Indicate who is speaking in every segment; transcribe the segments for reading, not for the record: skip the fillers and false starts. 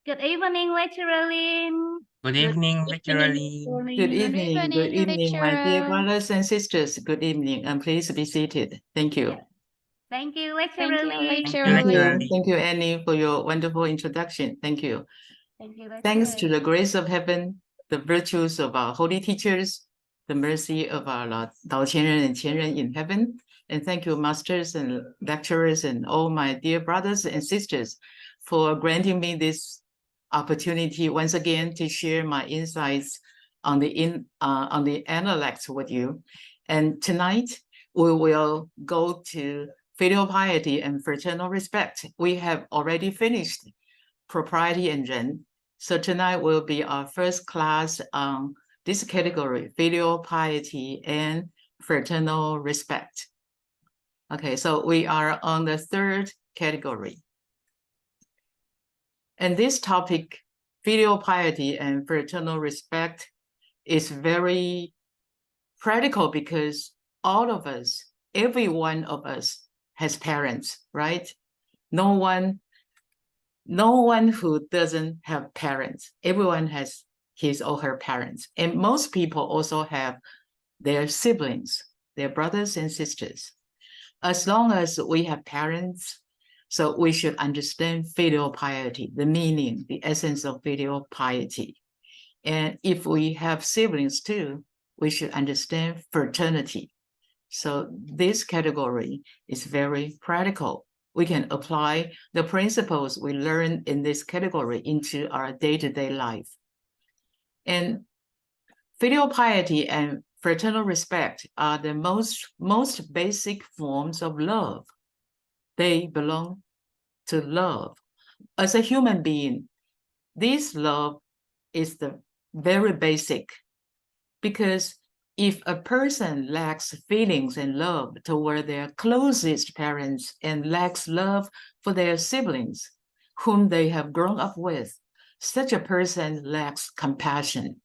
Speaker 1: Good evening, Lecturer Lin.
Speaker 2: Good evening, Lecturer Lin.
Speaker 3: Good evening, my dear
Speaker 4: lecturer.
Speaker 3: brothers and sisters. Good evening, and please be seated. Thank you.
Speaker 1: Yeah. Thank you, Lecturer
Speaker 4: Thank you,
Speaker 1: Lin.
Speaker 4: Lecturer
Speaker 2: Lecturer
Speaker 4: Lin.
Speaker 2: Lin.
Speaker 3: Thank you, Annie, for your wonderful introduction. Thank you.
Speaker 1: Thank you, Lecturer.
Speaker 3: Thanks to the grace of heaven, the virtues of our holy teachers, the mercy of our Dao Qianren and Qianren in heaven, and thank you, masters and lecturers and all my dear brothers and sisters for granting me this opportunity once again to share my insights on the analects with you. And tonight we will go to filial piety and fraternal respect. We have already finished propriety and ren. So tonight will be our first class on this category, filial piety and fraternal respect. Okay, so we are on the third category. And this topic, filial piety and fraternal respect, is very practical because all of us, every one of us has parents, right? No one who doesn't have parents. Everyone has his or her parents. And most people also have their siblings, their brothers and sisters. As long as we have parents, so we should understand filial piety, the meaning, the essence of filial piety. And if we have siblings too, we should understand fraternity. So this category is very practical. We can apply the principles we learn in this category into our day-to-day life. And filial piety and fraternal respect are the most basic forms of love. They belong to love. As a human being, this love is the very basic, because if a person lacks feelings and love toward their closest parents and lacks love for their siblings, whom they have grown up with, such a person lacks compassion.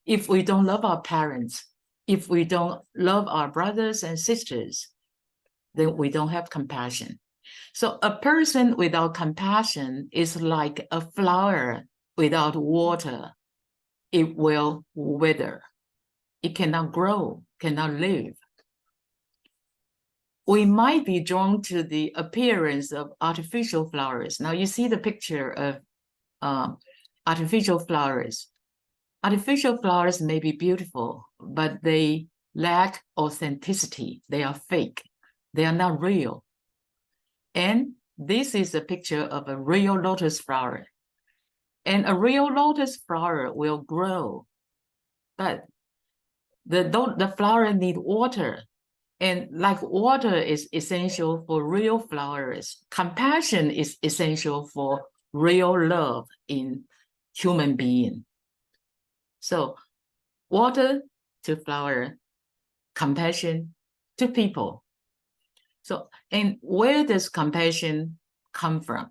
Speaker 3: If we don't love our parents, if we don't love our brothers and sisters, then we don't have compassion. So a person without compassion is like a flower without water. It will wither. It cannot grow, cannot live. We might be drawn to the appearance of artificial flowers. Now you see the picture of artificial flowers. Artificial flowers may be beautiful, but they lack authenticity. They are fake. They are not real. And this is a picture of a real lotus flower. And a real lotus flower will grow, but the flower need water. And like water is essential for real flowers, compassion is essential for real love in human being. So water to flower, compassion to people. So, and where does compassion come from?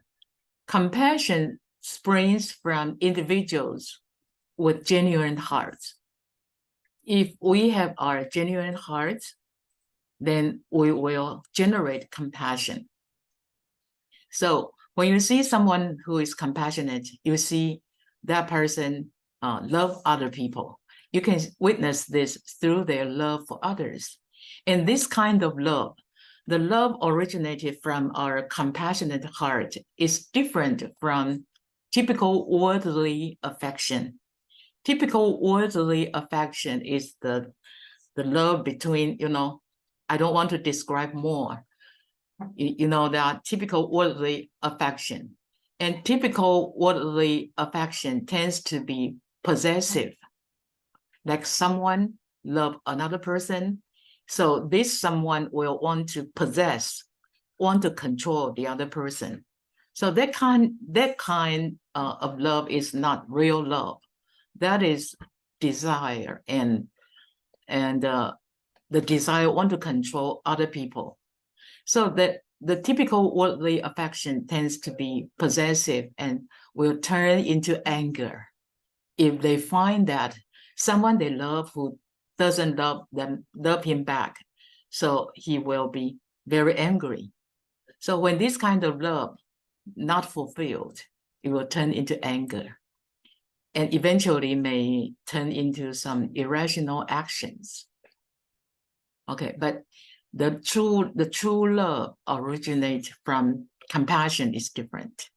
Speaker 3: Compassion springs from individuals with genuine hearts. If we have our genuine hearts, then we will generate compassion. So when you see someone who is compassionate, you see that person love other people. You can witness this through their love for others. And this kind of love, the love originated from our compassionate heart, is different from typical worldly affection. Typical worldly affection is the love between, I don't want to describe more. That typical worldly affection. And typical worldly affection tends to be possessive. Like someone love another person, so this someone will want to possess, want to control the other person. So that kind of love is not real love. That is desire and the desire want to control other people. So that the typical worldly affection tends to be possessive and will turn into anger if they find that someone they love who doesn't love him back. So he will be very angry. So when this kind of love not fulfilled, it will turn into anger, and eventually may turn into some irrational actions. Okay, but the true love originates from compassion is different.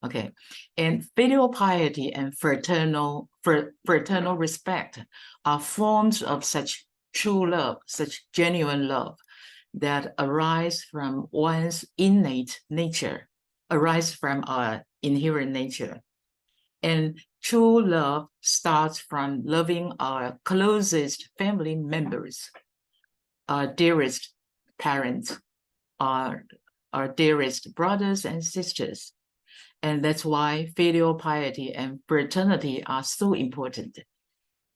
Speaker 3: Okay, and filial piety and fraternal respect are forms of such true love, such genuine love that arise from one's innate nature, arise from our inherent nature. And true love starts from loving our closest family members, our dearest parents, our dearest brothers and sisters. And that's why filial piety and fraternity are so important.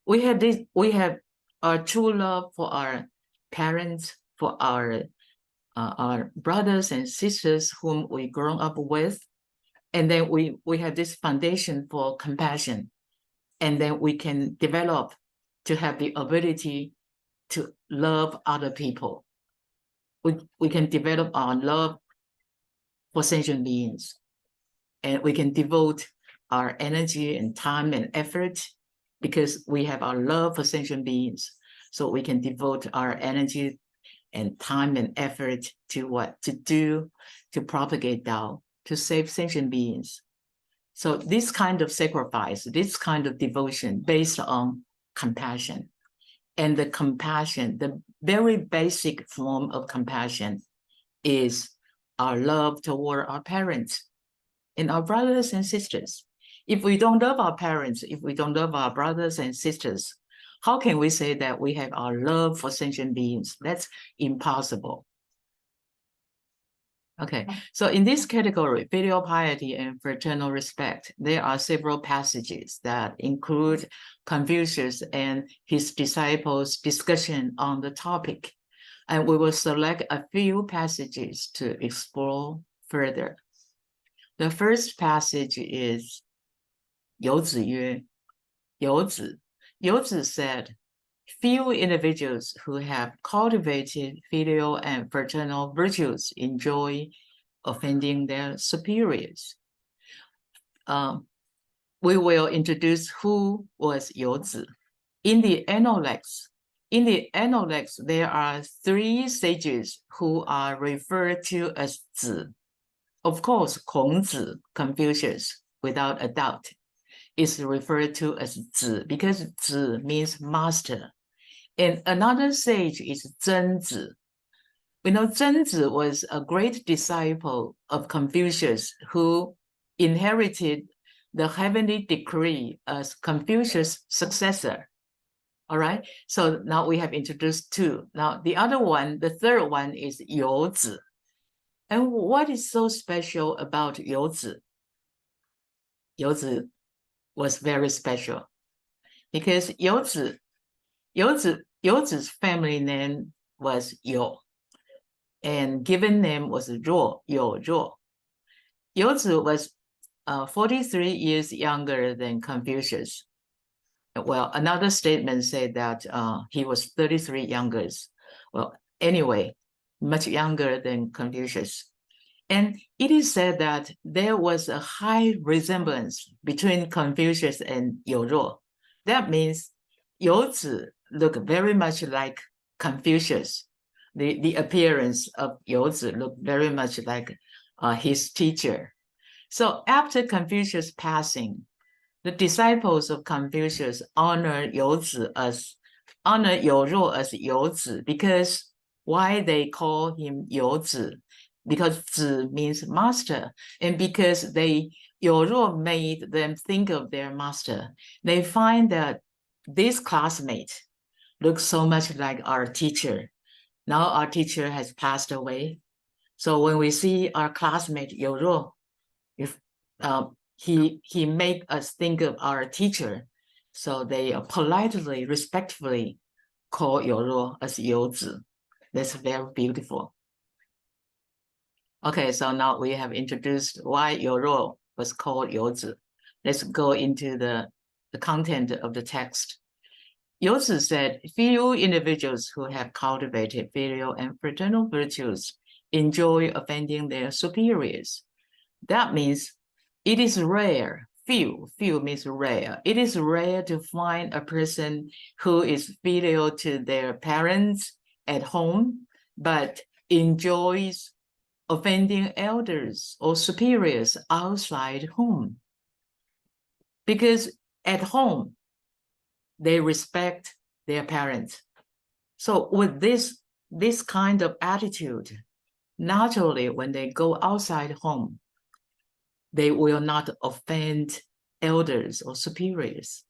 Speaker 3: We have our true love for our parents, for our brothers and sisters whom we grown up with. And then we have this foundation for compassion. And then we can develop to have the ability to love other people. We can develop our love for sentient beings. And we can devote our energy and time and effort because we have our love for sentient beings. So we can devote our energy and time and effort to what to do to propagate Tao, to save sentient beings. So this kind of sacrifice, this kind of devotion based on compassion. And the compassion, the very basic form of compassion is our love toward our parents and our brothers and sisters. If we don't love our parents, if we don't love our brothers and sisters, how can we say that we have our love for sentient beings? That's impossible. Okay, so in this category, filial piety and fraternal respect, there are several passages that include Confucius and his disciples' discussion on the topic. And we will select a few passages to explore further. The first passage is 游子曰,游Zi said, few individuals who have cultivated filial and fraternal virtues enjoy offending their superiors. We will introduce who was You Zi. In the Analects, there are 3 sages who are referred to as Zi. Of course, Kongzi, Confucius, without a doubt, is referred to as Zi because Zi means master. And another sage is Zhenzi. We know Zhenzi was a great disciple of Confucius who inherited the heavenly decree as Confucius' successor. All right, so now we have introduced 2. Now the other one, the third one is You Zi. And what is so special about You Zi? You Zi was very special because You Zi's family name was You, and given name was Ruo, You Ruo. You Zi was 43 years younger than Confucius. Well, another statement said that he was 33 younger. Well, anyway, much younger than Confucius. And it is said that there was a high resemblance between Confucius and You Ruo. That means You Zi looked very much like Confucius. The appearance of You Zi looked very much like his teacher. So after Confucius' passing, the disciples of Confucius honor You Ruo as You Zi because why they call him You Zi? Because Zi means master, and because You Ruo made them think of their master. They find that this classmate looks so much like our teacher. Now our teacher has passed away. So when we see our classmate You Ruo, he make us think of our teacher. So they politely, respectfully call You Ruo as You Zi. That's very beautiful. Okay, so now we have introduced why You Ruo was called You Zi. Let's go into the content of the text. You Zi said, few individuals who have cultivated filial and fraternal virtues enjoy offending their superiors. That means It is rare. Few means rare. It is rare to find a person who is filial to their parents at home, but enjoys offending elders or superiors outside home. Because at home, they respect their parents. So with this kind of attitude, naturally, when they go outside home, they will not offend elders or superiors.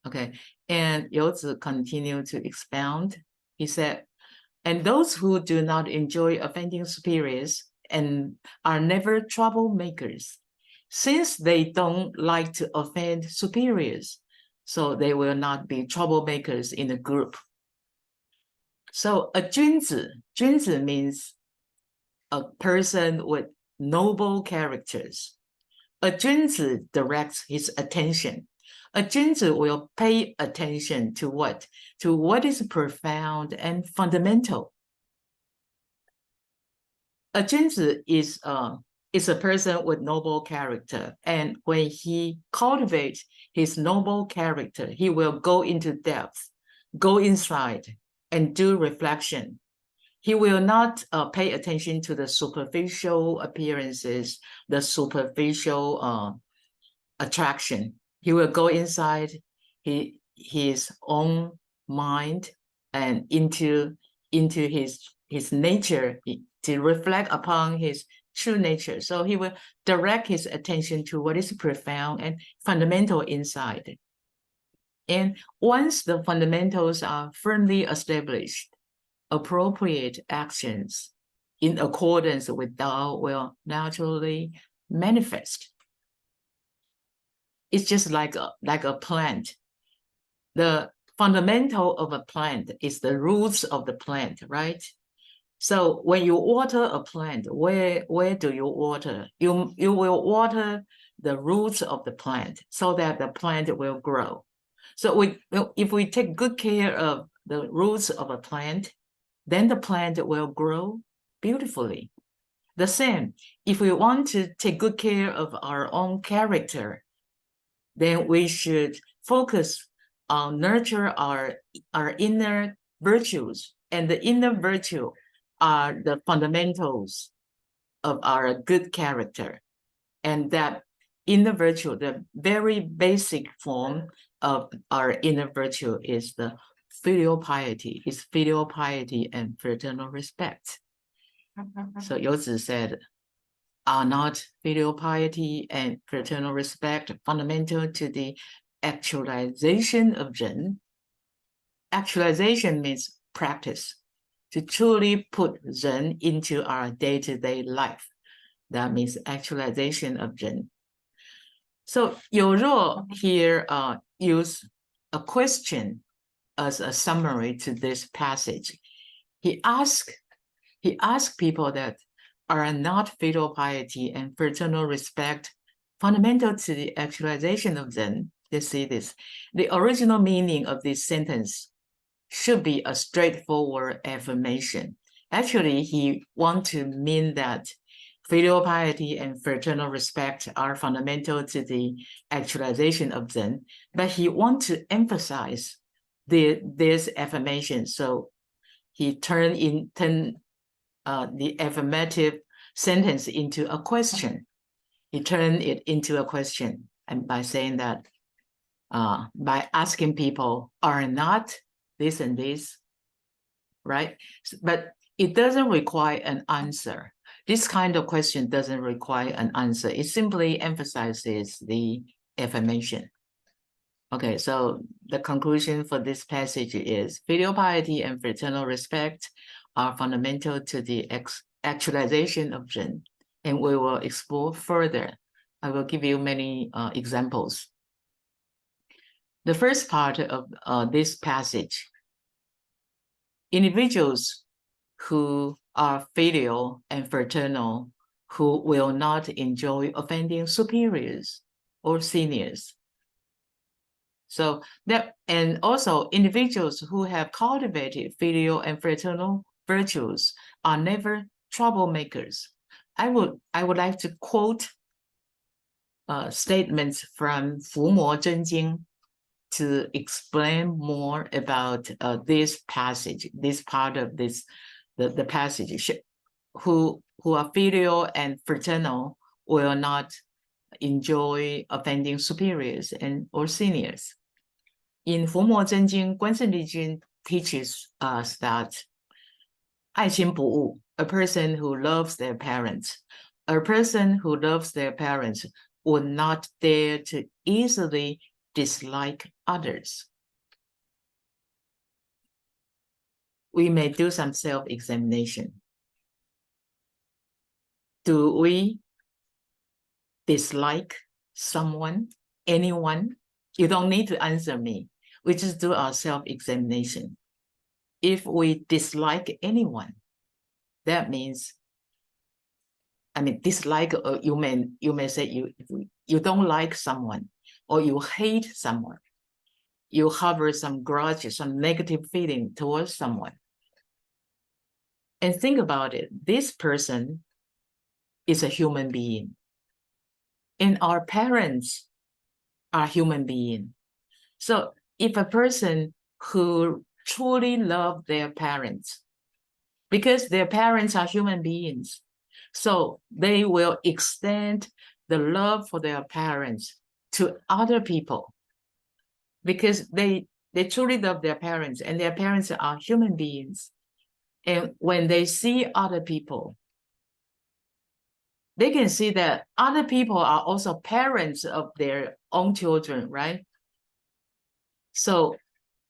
Speaker 3: Okay, and Youzi continued to expound. He said, and those who do not enjoy offending superiors and are never troublemakers, since they don't like to offend superiors, so they will not be troublemakers in a group. So a 君子means a person with noble characters. A 君子 directs his attention. A 君子 will pay attention to what? To what is profound and fundamental. A 君子is a person with noble character, and when he cultivates his noble character, he will go into depth, go inside, and do reflection. He will not pay attention to the superficial appearances, the superficial attraction. He will go inside his own mind and into his nature to reflect upon his true nature. So he will direct his attention to what is profound and fundamental inside. And once the fundamentals are firmly established, appropriate actions in accordance with Tao will naturally manifest. It's just like a plant. The fundamental of a plant is the roots of the plant, right? So when you water a plant, where do you water? You will water the roots of the plant so that the plant will grow. So if we take good care of the roots of a plant, then the plant will grow beautifully. The same, if we want to take good care of our own character, then we should focus on nurture our inner virtues, and the inner virtue are the fundamentals of our good character. And that inner virtue, the very basic form of our inner virtue is the filial piety. It's filial piety and fraternal respect. So Youzi said, are not filial piety and fraternal respect fundamental to the actualization of Ren? Actualization means practice, to truly put Ren into our day-to-day life. That means actualization of Ren. So Yu Ruo here used a question as a summary to this passage. He asked people that are not filial piety and fraternal respect fundamental to the actualization of Zen. They see this. The original meaning of this sentence should be a straightforward affirmation. Actually, he wants to mean that filial piety and fraternal respect are fundamental to the actualization of Zen, but he wants to emphasize this affirmation. So he turned the affirmative sentence into a question. He turned it into a question, and by saying that, by asking people, are not this and this, right? But it doesn't require an answer. This kind of question doesn't require an answer. It simply emphasizes the affirmation. Okay, so the conclusion for this passage is filial piety and fraternal respect are fundamental to the actualization of Zen, and we will explore further. I will give you many examples. The first part of this passage, individuals who are filial and fraternal, who will not enjoy offending superiors or seniors. So that, and also individuals who have cultivated filial and fraternal virtues are never troublemakers. I would like to quote statements from 伏魔真经 to explain more about this passage, this part of this, the passage. Who are filial and fraternal will not enjoy offending superiors and or seniors. In 伏魔真经, 观世力君 teaches us that 爱亲不误, a person who loves their parents, a person who loves their parents would not dare to easily dislike others. We may do some self-examination. Do we dislike someone, anyone? You don't need to answer me. We just do our self-examination. If we dislike anyone, that means, dislike, you may say you don't like someone, or you hate someone. You harbor some grudge, some negative feeling towards someone. And think about it. This person is a human being. And our parents are human beings. So if a person who truly love their parents, because their parents are human beings, so they will extend the love for their parents to other people, because they truly love their parents, and their parents are human beings. And when they see other people, they can see that other people are also parents of their own children, right? So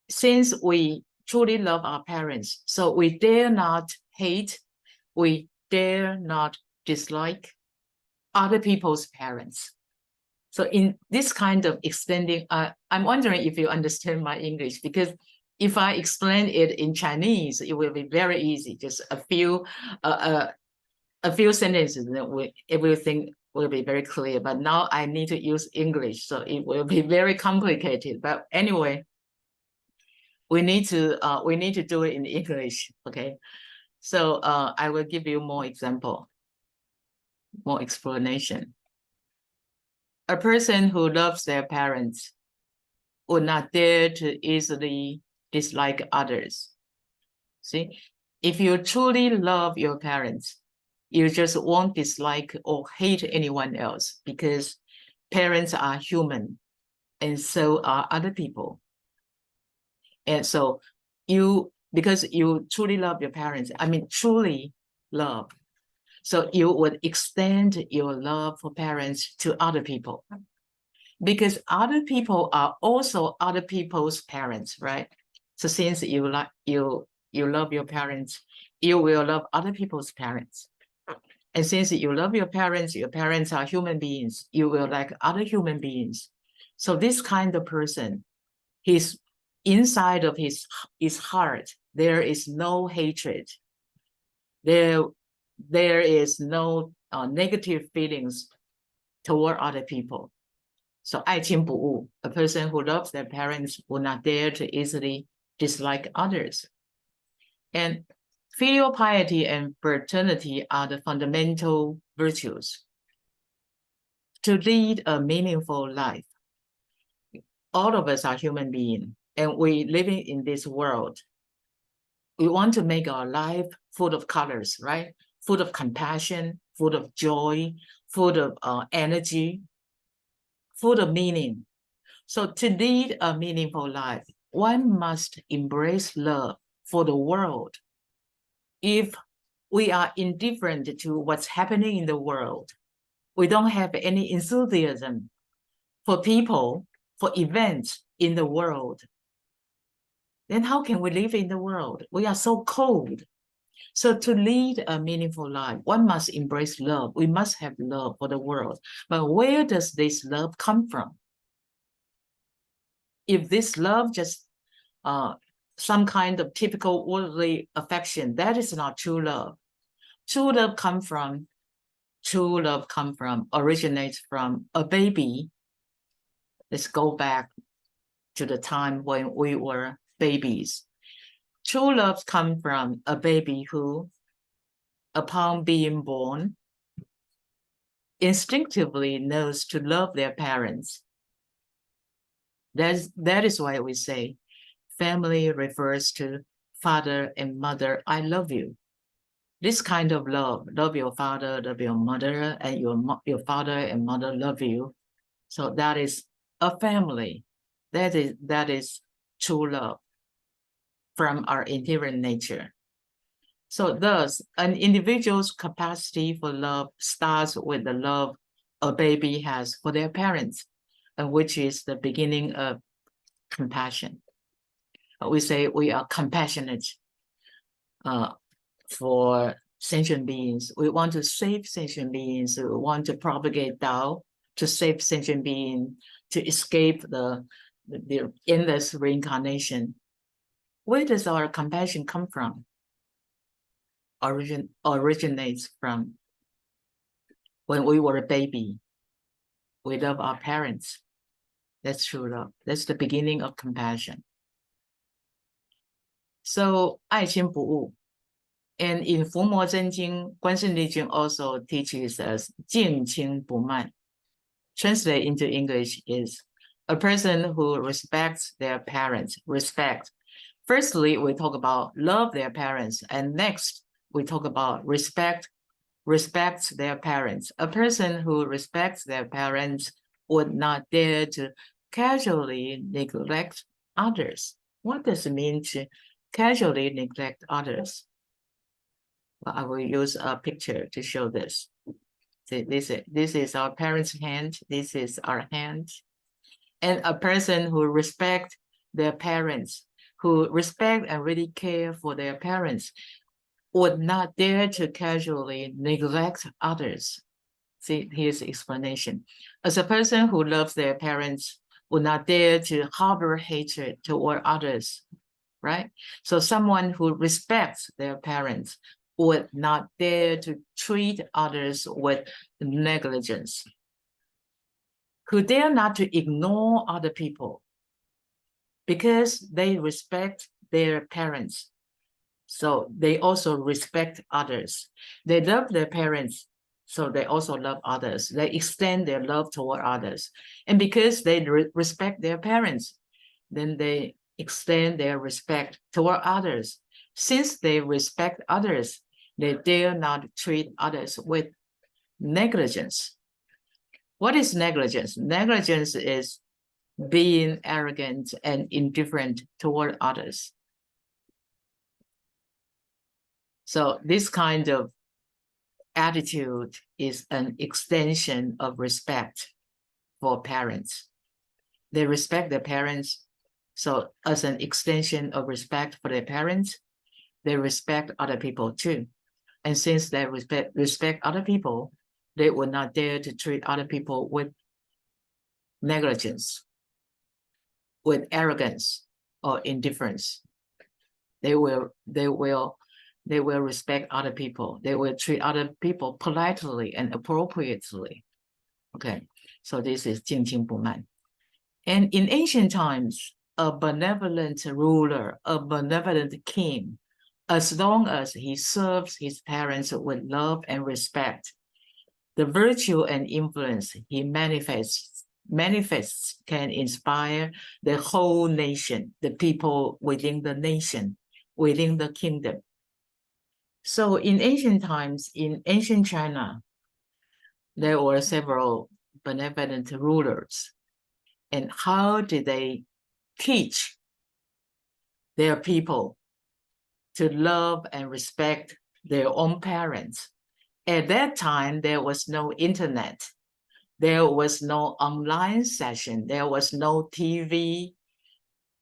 Speaker 3: since we truly love our parents, so we dare not hate, we dare not dislike other people's parents. So in this kind of extending, I'm wondering if you understand my English, because if I explain it in Chinese, it will be very easy, just a few sentences, and everything will be very clear. But now I need to use English, so it will be very complicated. But anyway, we need to do it in English, okay? So I will give you more example, more explanation. A person who loves their parents would not dare to easily dislike others. See, if you truly love your parents, you just won't dislike or hate anyone else, because parents are human and so are other people. And so because you truly love your parents, truly love, so you would extend your love for parents to other people, because other people are also other people's parents, right? So since you love your parents, you will love other people's parents. And since you love your parents are human beings, you will like other human beings. So this kind of person, his inside of his heart, there is no hatred. There is no negative feelings toward other people. So 爱亲不误, a person who loves their parents will not dare to easily dislike others. And filial piety and fraternity are the fundamental virtues to lead a meaningful life. All of us are human beings, and we living in this world. We want to make our life full of colors, right? Full of compassion, full of joy, full of energy, full of meaning. So to lead a meaningful life, one must embrace love for the world. If we are indifferent to what's happening in the world, we don't have any enthusiasm for people, for events in the world, then how can we live in the world? We are so cold. So to lead a meaningful life, one must embrace love. We must have love for the world. But where does this love come from? If this love just some kind of typical worldly affection, that is not true love. True love originates from a baby. Let's go back to the time when we were babies. True love comes from a baby who, upon being born, instinctively knows to love their parents. That is why we say family refers to father and mother. I love you. This kind of love your father, love your mother, and your father and mother love you. So that is a family. That is true love from our interior nature. So thus, an individual's capacity for love starts with the love a baby has for their parents, and which is the beginning of compassion. We say we are compassionate for sentient beings. We want to save sentient beings. We want to propagate Tao to save sentient beings, to escape the endless reincarnation. Where does our compassion come from? Originates from when we were a baby. We love our parents. That's true love. That's the beginning of compassion. So, 爱亲不误. And in 伏魔真经, 观世音历经 also teaches us 敬亲不慢. Translate into English is a person who respects their parents. Respect. Firstly, we talk about love their parents, and next we talk about respects their parents. A person who respects their parents would not dare to casually neglect others. What does it mean to casually neglect others? Well, I will use a picture to show this. See, this is our parents' hand. This is our hand. And a person who respects their parents, who respect and really care for their parents, would not dare to casually neglect others. See, here's the explanation. As a person who loves their parents would not dare to harbor hatred toward others, right? So someone who respects their parents would not dare to treat others with negligence, who dare not to ignore other people because they respect their parents. So they also respect others. They love their parents, so they also love others. They extend their love toward others. And because they respect their parents, then they extend their respect toward others. Since they respect others, they dare not treat others with negligence. What is negligence? Negligence is being arrogant and indifferent toward others. So this kind of attitude is an extension of respect for parents. They respect their parents. So as an extension of respect for their parents, they respect other people too. And since they respect other people, they would not dare to treat other people with negligence, with arrogance or indifference. They will respect other people. They will treat other people politely and appropriately. Okay, so this is 敬亲不慢. And in ancient times, a benevolent ruler, a benevolent king, as long as he serves his parents with love and respect, the virtue and influence he manifests can inspire the whole nation, the people within the nation, within the kingdom. So in ancient times, in ancient China, there were several benevolent rulers. And how did they teach their people to love and respect their own parents? At that time, there was no internet. There was no online session. There was no TV.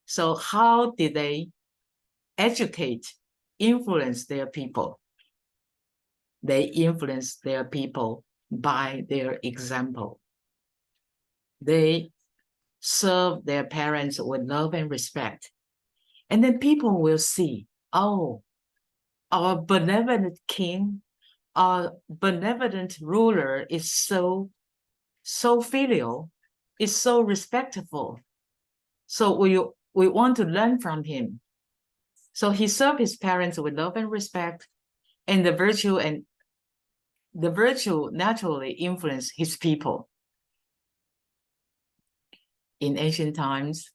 Speaker 3: So how did they educate, influence their people? They influence their people by their example. They serve their parents with love and respect. And then people will see, oh, our benevolent king, our benevolent ruler is so filial, is so respectful. So we want to learn from him. So he served his parents with love and respect, and the virtue and the virtue naturally influence his people. In ancient times,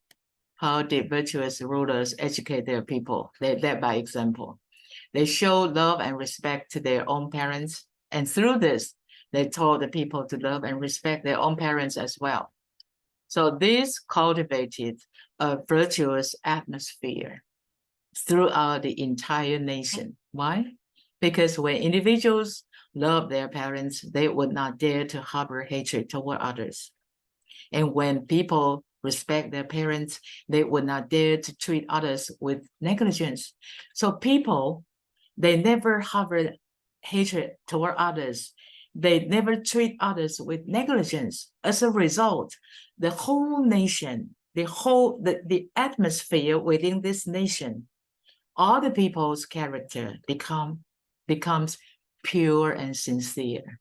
Speaker 3: how did virtuous rulers educate their people? They led by example. They showed love and respect to their own parents, and through this, they taught the people to love and respect their own parents as well. So this cultivated a virtuous atmosphere throughout the entire nation. Why? Because when individuals love their parents, they would not dare to harbor hatred toward others. And when people respect their parents, they would not dare to treat others with negligence. So people, they never harbor hatred toward others. They never treat others with negligence. As a result, the whole nation, the atmosphere within this nation, all the people's character becomes pure and sincere.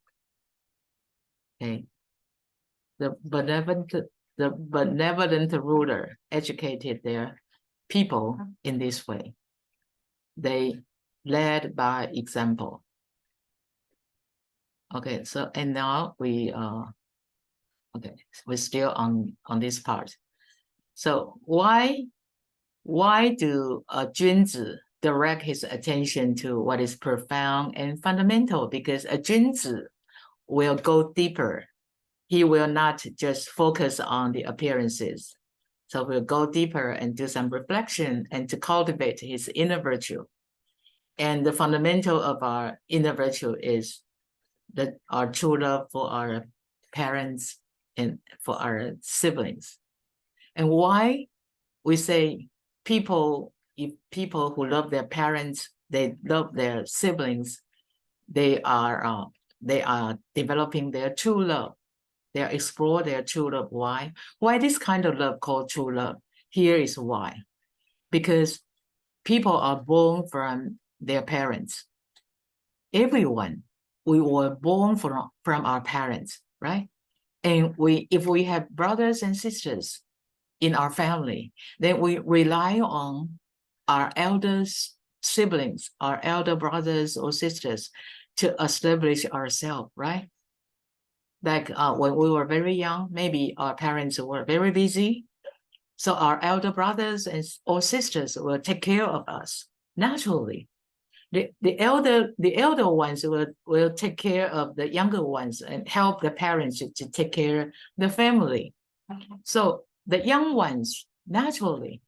Speaker 3: Okay. The benevolent ruler educated their people in this way. They led by example. Okay, so and now we're still on this part. So why do a 君子 direct his attention to what is profound and fundamental? Because a 君子 will go deeper. He will not just focus on the appearances. So we'll go deeper and do some reflection and to cultivate his inner virtue. And the fundamental of our inner virtue is that our true love for our parents and for our siblings. And why we say people who love their parents, they love their siblings, they are developing their true love. They explore their true love. Why? Why this kind of love called true love? Here is why. Because people are born from their parents. Everyone, we were born from our parents, right? And if we have brothers and sisters in our family, then we rely on our elder siblings, our elder brothers or sisters to establish ourselves, right? Like when we were very young, maybe our parents were very busy. So our elder brothers or sisters will take care of us naturally. The elder ones will take care of the younger ones and help the parents to take care of the family. Okay. So the young ones naturally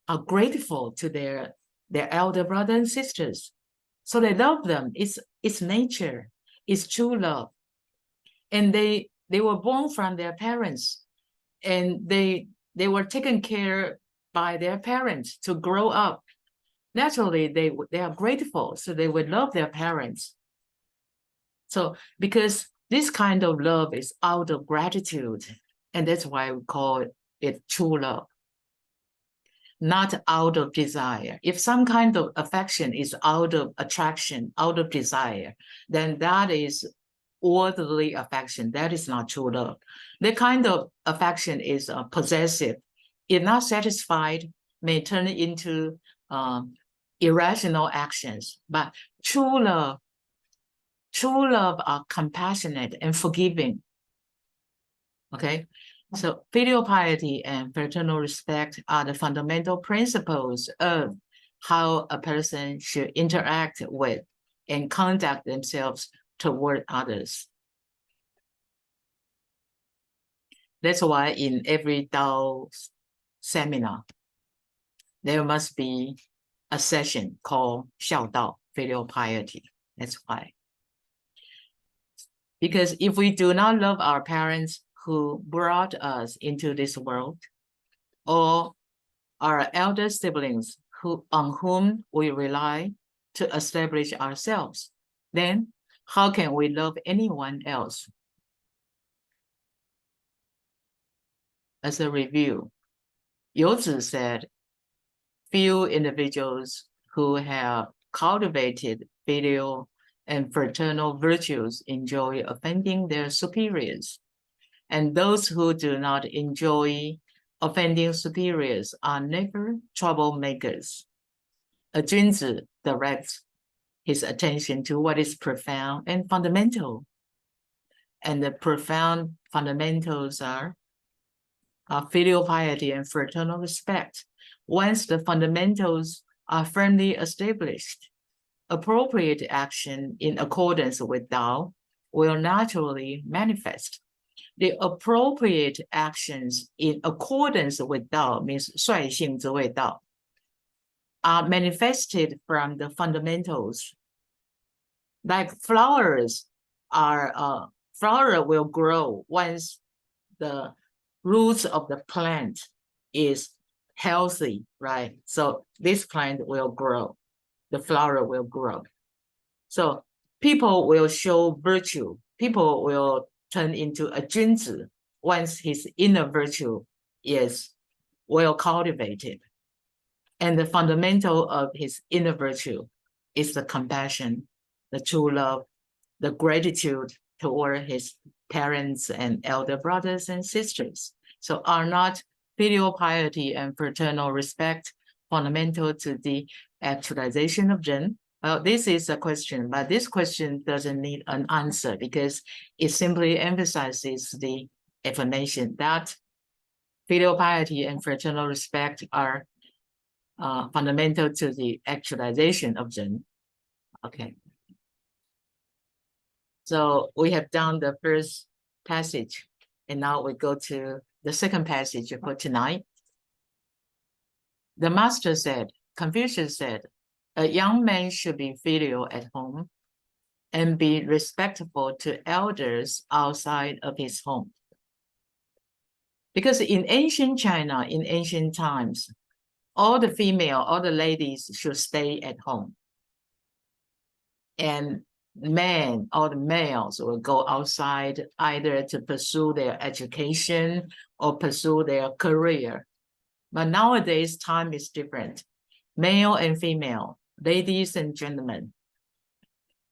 Speaker 3: are grateful to their elder brothers and sisters. So they love them. It's nature. It's true love. And they were born from their parents, and they were taken care by their parents to grow up. Naturally, they are grateful, so they would love their parents. So because this kind of love is out of gratitude, and that's why we call it true love, not out of desire. If some kind of affection is out of attraction, out of desire, then that is worldly affection. That is not true love. The kind of affection is possessive. If not satisfied, may turn into irrational actions. But true love are compassionate and forgiving. Okay, so filial piety and fraternal respect are the fundamental principles of how a person should interact with and conduct themselves toward others. That's why in every Tao seminar, there must be a session called 孝道, filial piety. That's why. Because if we do not love our parents who brought us into this world, or our elder siblings on whom we rely to establish ourselves, then how can we love anyone else? As a review, Youzi said, few individuals who have cultivated filial and fraternal virtues enjoy offending their superiors, and those who do not enjoy offending superiors are never troublemakers. A 君子 directs his attention to what is profound and fundamental. And the profound fundamentals are filial piety and fraternal respect. Once the fundamentals are firmly established, appropriate action in accordance with Tao will naturally manifest. The appropriate actions in accordance with Tao means 率性之谓道 are manifested from the fundamentals. Like flowers are, flower will grow once the roots of the plant is healthy, right? So this plant will grow, the flower will grow. So people will show virtue, people will turn into a 君子 once his inner virtue is well cultivated. And the fundamental of his inner virtue is the compassion, the true love, the gratitude toward his parents and elder brothers and sisters. So are not filial piety and fraternal respect fundamental to the actualization of Zen? Well, this is a question, but this question doesn't need an answer because it simply emphasizes the affirmation that filial piety and fraternal respect are fundamental to the actualization of Zen. Okay. So we have done the first passage, and now we go to the second passage for tonight. The master said, Confucius said, a young man should be filial at home and be respectful to elders outside of his home. Because in ancient China, in ancient times, all the ladies should stay at home. And men, all the males will go outside either to pursue their education or pursue their career. But nowadays, time is different. Male and female, ladies and gentlemen,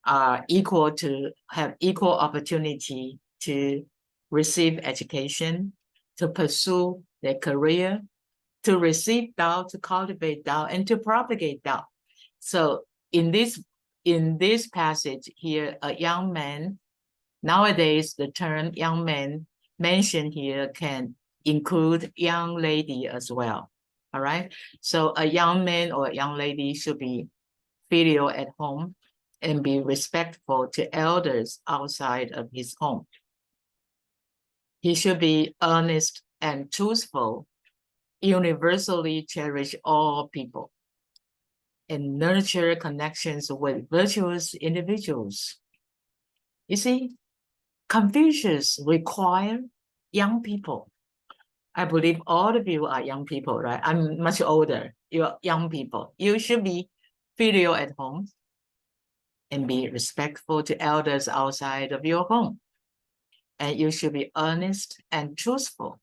Speaker 3: are equal to have equal opportunity to receive education, to pursue their career, to receive Tao, to cultivate Tao, and to propagate Tao. So in this passage here, a young man, nowadays the term young man mentioned here can include young lady as well. All right. So a young man or a young lady should be filial at home and be respectful to elders outside of his home. He should be honest and truthful, universally cherish all people, and nurture connections with virtuous individuals. You see, Confucius required young people. I believe all of you are young people, right? I'm much older. You're young people. You should be filial at home and be respectful to elders outside of your home. And you should be honest and truthful.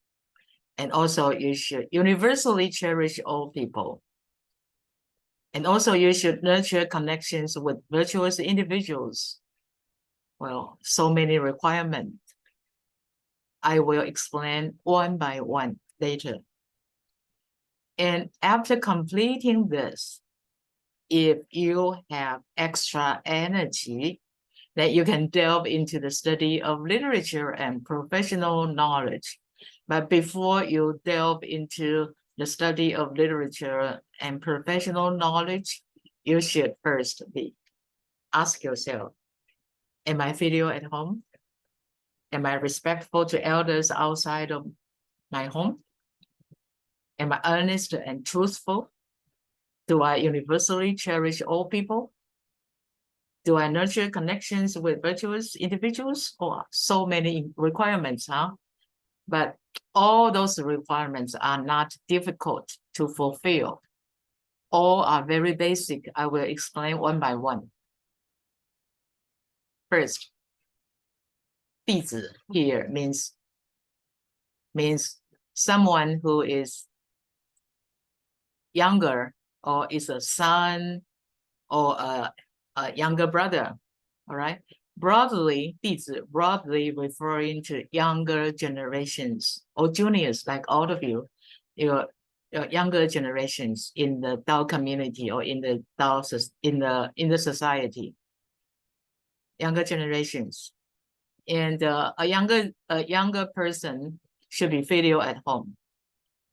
Speaker 3: And also you should universally cherish all people. And also you should nurture connections with virtuous individuals. Well, so many requirements. I will explain one by one later. And after completing this, if you have extra energy, that you can delve into the study of literature and professional knowledge. But before you delve into the study of literature and professional knowledge, you should first ask yourself, am I filial at home? Am I respectful to elders outside of my home? Am I honest and truthful? Do I universally cherish all people? Do I nurture connections with virtuous individuals? Oh, so many requirements, huh? But all those requirements are not difficult to fulfill. All are very basic. I will explain one by one. First, 弟子 here means someone who is younger or is a son or a younger brother, all right? Broadly, 弟子 broadly referring to younger generations or juniors like all of you. You're younger generations in the Dao community or in the Dao in the society. Younger generations, and a younger person should be filial at home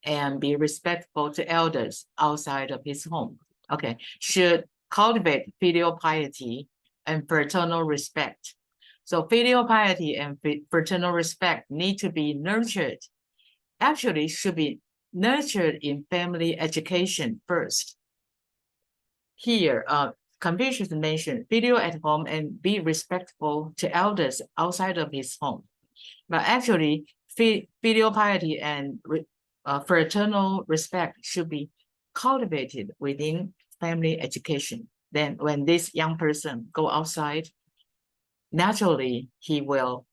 Speaker 3: and be respectful to elders outside of his home. Okay, should cultivate filial piety and fraternal respect. So filial piety and fraternal respect need to be nurtured. Actually, should be nurtured in family education first. Here, Confucius mentioned filial at home and be respectful to elders outside of his home. But actually, filial piety and fraternal respect should be cultivated within family education. Then when this young person go outside, naturally he will,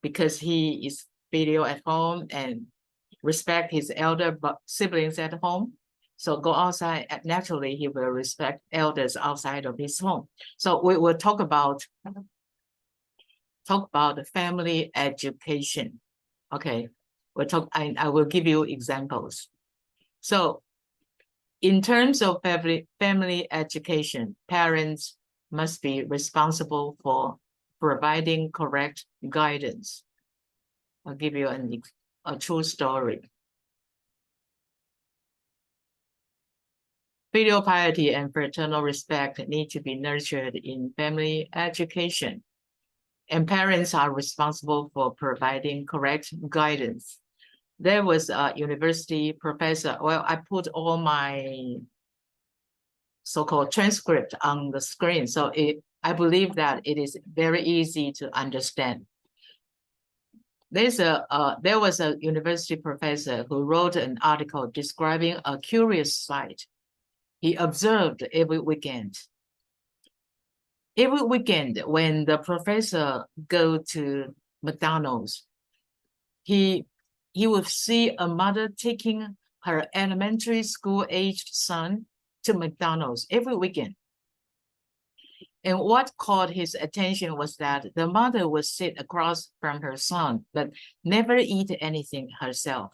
Speaker 3: because he is filial at home and respect his elder siblings at home. So go outside, naturally he will respect elders outside of his home. So we will talk about the family education. Okay, we'll talk. I will give you examples. So in terms of family education, parents must be responsible for providing correct guidance. I'll give you a true story. Filial piety and fraternal respect need to be nurtured in family education, and parents are responsible for providing correct guidance. There was a university professor. Well, I put all my so-called transcript on the screen, so I believe that it is very easy to understand. There was a university professor who wrote an article describing a curious sight he observed every weekend. Every weekend, when the professor go to McDonald's, he would see a mother taking her elementary school-aged son to McDonald's every weekend. And what caught his attention was that the mother would sit across from her son, but never eat anything herself.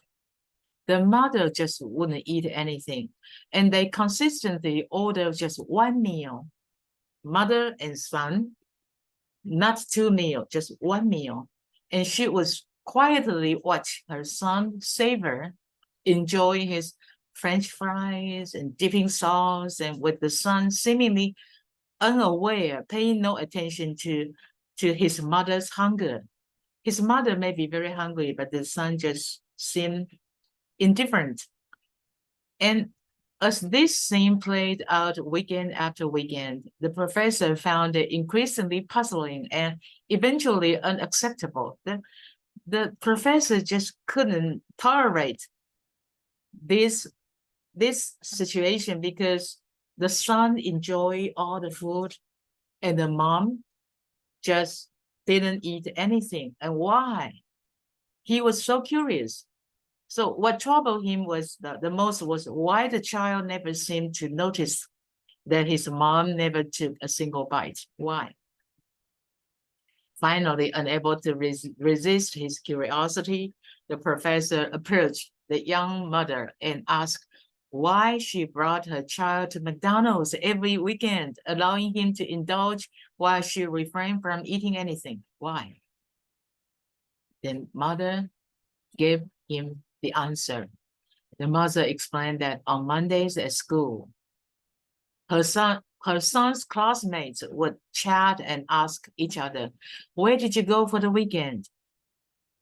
Speaker 3: The mother just wouldn't eat anything, and they consistently order just one meal. Mother and son, not two meals, just one meal. And she would quietly watch her son savor, enjoy his French fries and dipping sauce, and with the son seemingly unaware, paying no attention to his mother's hunger. His mother may be very hungry, but the son just seemed indifferent. And as this scene played out weekend after weekend, the professor found it increasingly puzzling and eventually unacceptable. The professor just couldn't tolerate this situation because the son enjoyed all the food and the mom just didn't eat anything. And why? He was so curious. So what troubled him was the most was why the child never seemed to notice that his mom never took a single bite. Why? Finally, unable to resist his curiosity, the professor approached the young mother and asked why she brought her child to McDonald's every weekend, allowing him to indulge while she refrained from eating anything. Why? Then mother gave him the answer. The mother explained that on Mondays at school, her son's classmates would chat and ask each other, "Where did you go for the weekend?"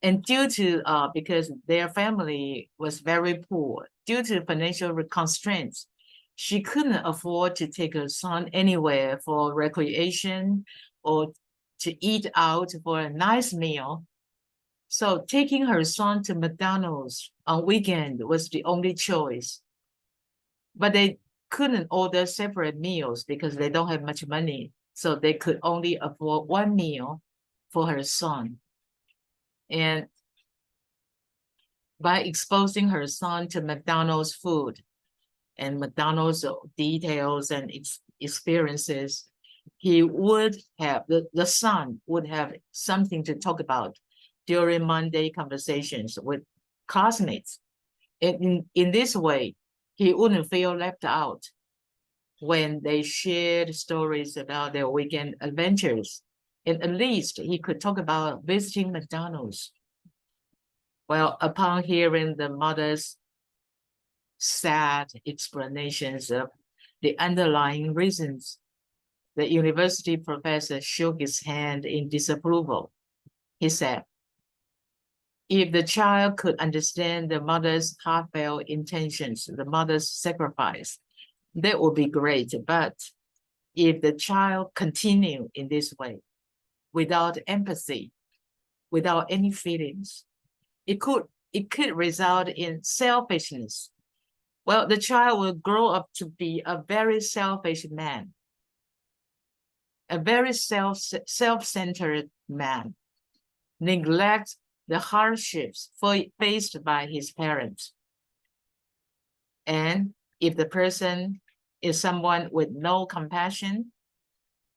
Speaker 3: And due to because their family was very poor, due to financial constraints, she couldn't afford to take her son anywhere for recreation or to eat out for a nice meal. So taking her son to McDonald's on weekend was the only choice. But they couldn't order separate meals because they don't have much money. So they could only afford one meal for her son. And by exposing her son to McDonald's food and McDonald's details and experiences, he would have, the son would have something to talk about during Monday conversations with classmates. In this way, he wouldn't feel left out when they shared stories about their weekend adventures. And at least he could talk about visiting McDonald's. Well, upon hearing the mother's sad explanations of the underlying reasons, the university professor shook his hand in disapproval. He said, if the child could understand the mother's heartfelt intentions, the mother's sacrifice, that would be great. But if the child continued in this way, without empathy, without any feelings, it could result in selfishness. Well, the child will grow up to be a very selfish man, a very self-centered man, neglect the hardships faced by his parents. And if the person is someone with no compassion,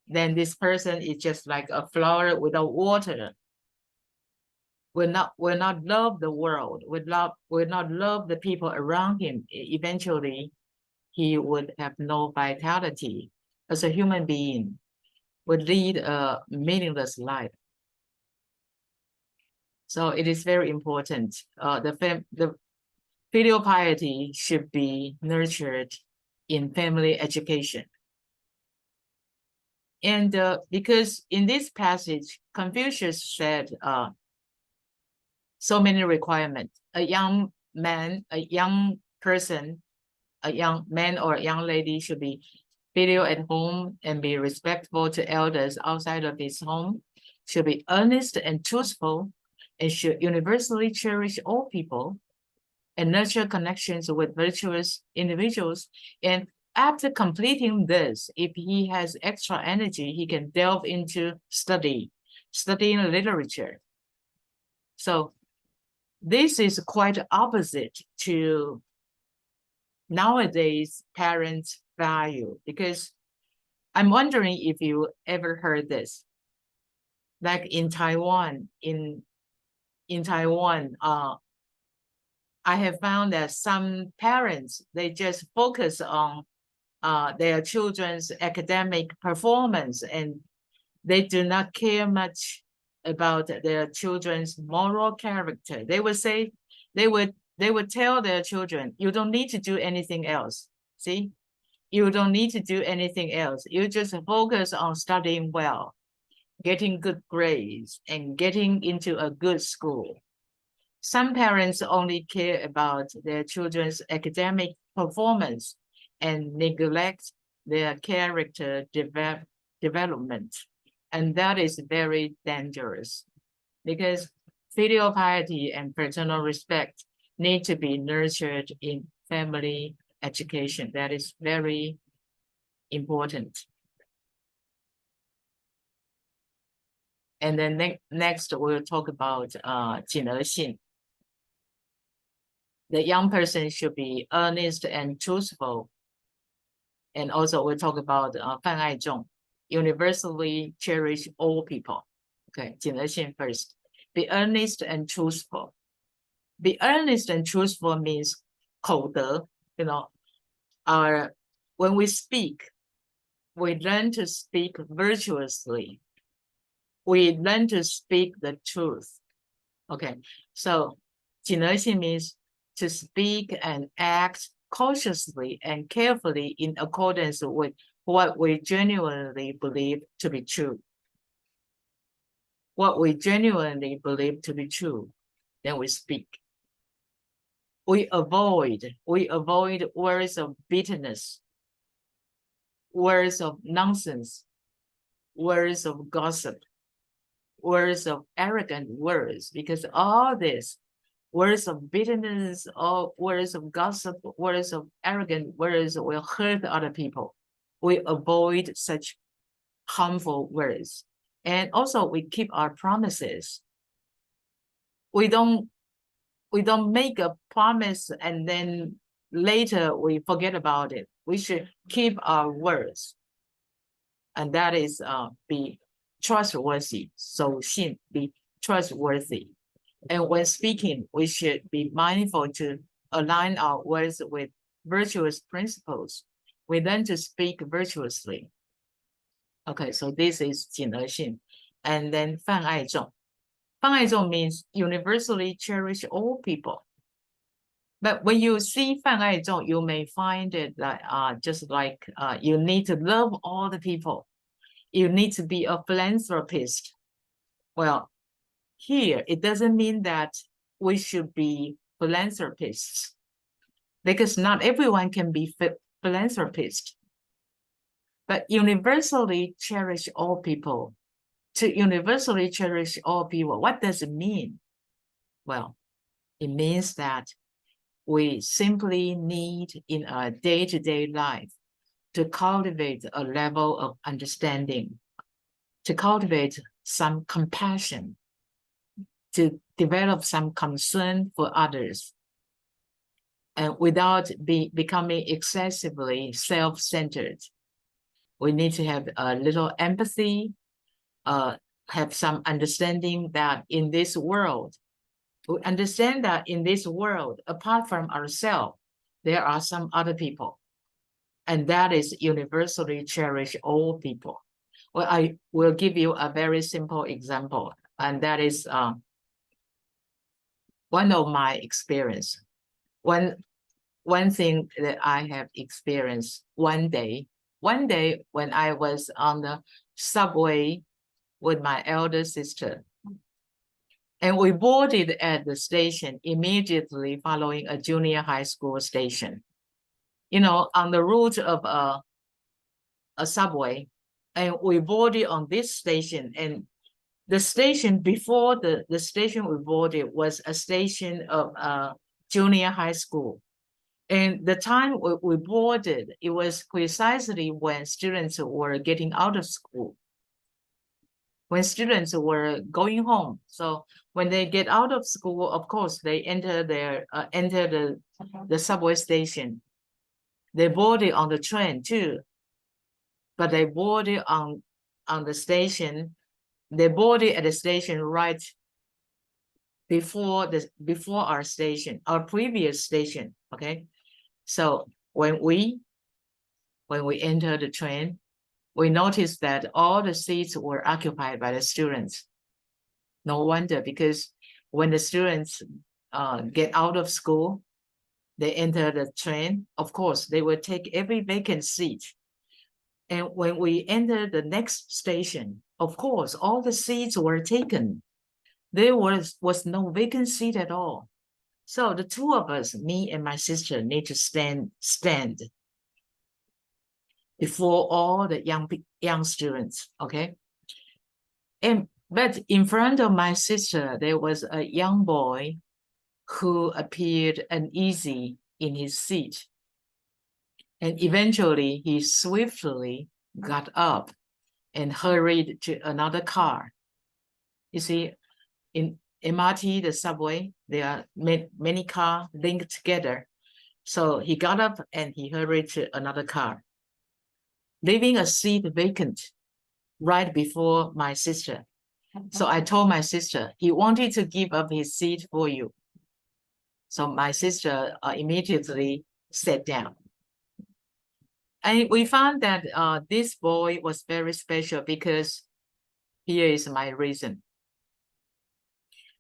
Speaker 3: then this person is just like a flower without water. Will not love the world, will not love the people around him. Eventually, he would have no vitality as a human being, would lead a meaningless life. So it is very important. The filial piety should be nurtured in family education. And because in this passage, Confucius said so many requirements. A young man, a young person, a young man or a young lady should be filial at home and be respectful to elders outside of his home, should be earnest and truthful, and should universally cherish all people and nurture connections with virtuous individuals. And after completing this, if he has extra energy, he can delve into studying literature. So this is quite opposite to nowadays parents' value, because I'm wondering if you ever heard this. Like in Taiwan, I have found that some parents, they just focus on their children's academic performance, and they do not care much about their children's moral character. They would say, they would tell their children, you don't need to do anything else. See, you don't need to do anything else. You just focus on studying well, getting good grades, and getting into a good school. Some parents only care about their children's academic performance and neglect their character development. And that is very dangerous, because filial piety and fraternal respect need to be nurtured in family education. That is very important. And then next we'll talk about 谨而信. The young person should be earnest and truthful. And also we'll talk about 泛爱众, universally cherish all people. Okay, 谨而信 first. Be earnest and truthful. Be earnest and truthful means 口德, you know, when we speak, we learn to speak virtuously. We learn to speak the truth. Okay, so 谨而信 means to speak and act cautiously and carefully in accordance with what we genuinely believe to be true. What we genuinely believe to be true, then we speak. We avoid words of bitterness, words of nonsense, words of gossip, words of arrogant words, because all this, words of bitterness, or words of gossip, words of arrogant words will hurt other people. We avoid such harmful words. And also we keep our promises. We don't make a promise and then later we forget about it. We should keep our words. And that is be trustworthy. 守信, be trustworthy. And when speaking, we should be mindful to align our words with virtuous principles, we learn to speak virtuously. Okay, so this is 谨而信. And then 泛爱众. 泛爱众 means universally cherish all people. But when you see 泛爱众, you may find it that just like you need to love all the people. You need to be a philanthropist. Well, here it doesn't mean that we should be philanthropists, because not everyone can be philanthropist. But universally cherish all people. To universally cherish all people, what does it mean? Well, it means that we simply need in our day-to-day life to cultivate a level of understanding, to cultivate some compassion, to develop some concern for others, and without becoming excessively self-centered. We need to have a little empathy, have some understanding that in this world, we understand that in this world, apart from ourselves, there are some other people. And that is universally cherish all people. Well, I will give you a very simple example, and that is one of my experience. One thing that I have experienced one day when I was on the subway with my elder sister, and we boarded at the station immediately following a junior high school station. You know, on the route of a subway, and we boarded on this station, and the station before the station we boarded was a station of junior high school. And the time we boarded, it was precisely when students were getting out of school, when students were going home. So when they get out of school, of course, they enter the subway station. They boarded on the train too, but they boarded on the station. They boarded at the station right before our station, our previous station. Okay, so when we entered the train, we noticed that all the seats were occupied by the students. No wonder, because when the students get out of school, they enter the train, of course, they will take every vacant seat. And when we enter the next station, of course, all the seats were taken. There was no vacant seat at all. So the two of us, me and my sister, need to stand before all the young students, okay? But in front of my sister, there was a young boy who appeared uneasy in his seat. And eventually he swiftly got up and hurried to another car. You see, in MRT, the subway, there are many cars linked together. So he got up and he hurried to another car, leaving a seat vacant right before my sister. So I told my sister, he wanted to give up his seat for you. So my sister immediately sat down. And we found that this boy was very special, because here is my reason.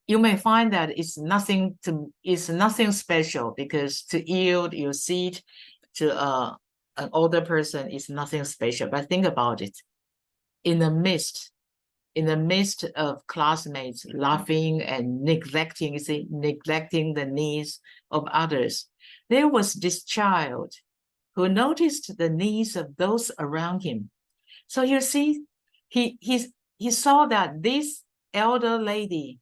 Speaker 3: You may find that it's nothing special, because to yield your seat to an older person is nothing special. But think about it. In the midst of classmates laughing and neglecting the needs of others, there was this child who noticed the needs of those around him. So you see, he saw that this elder lady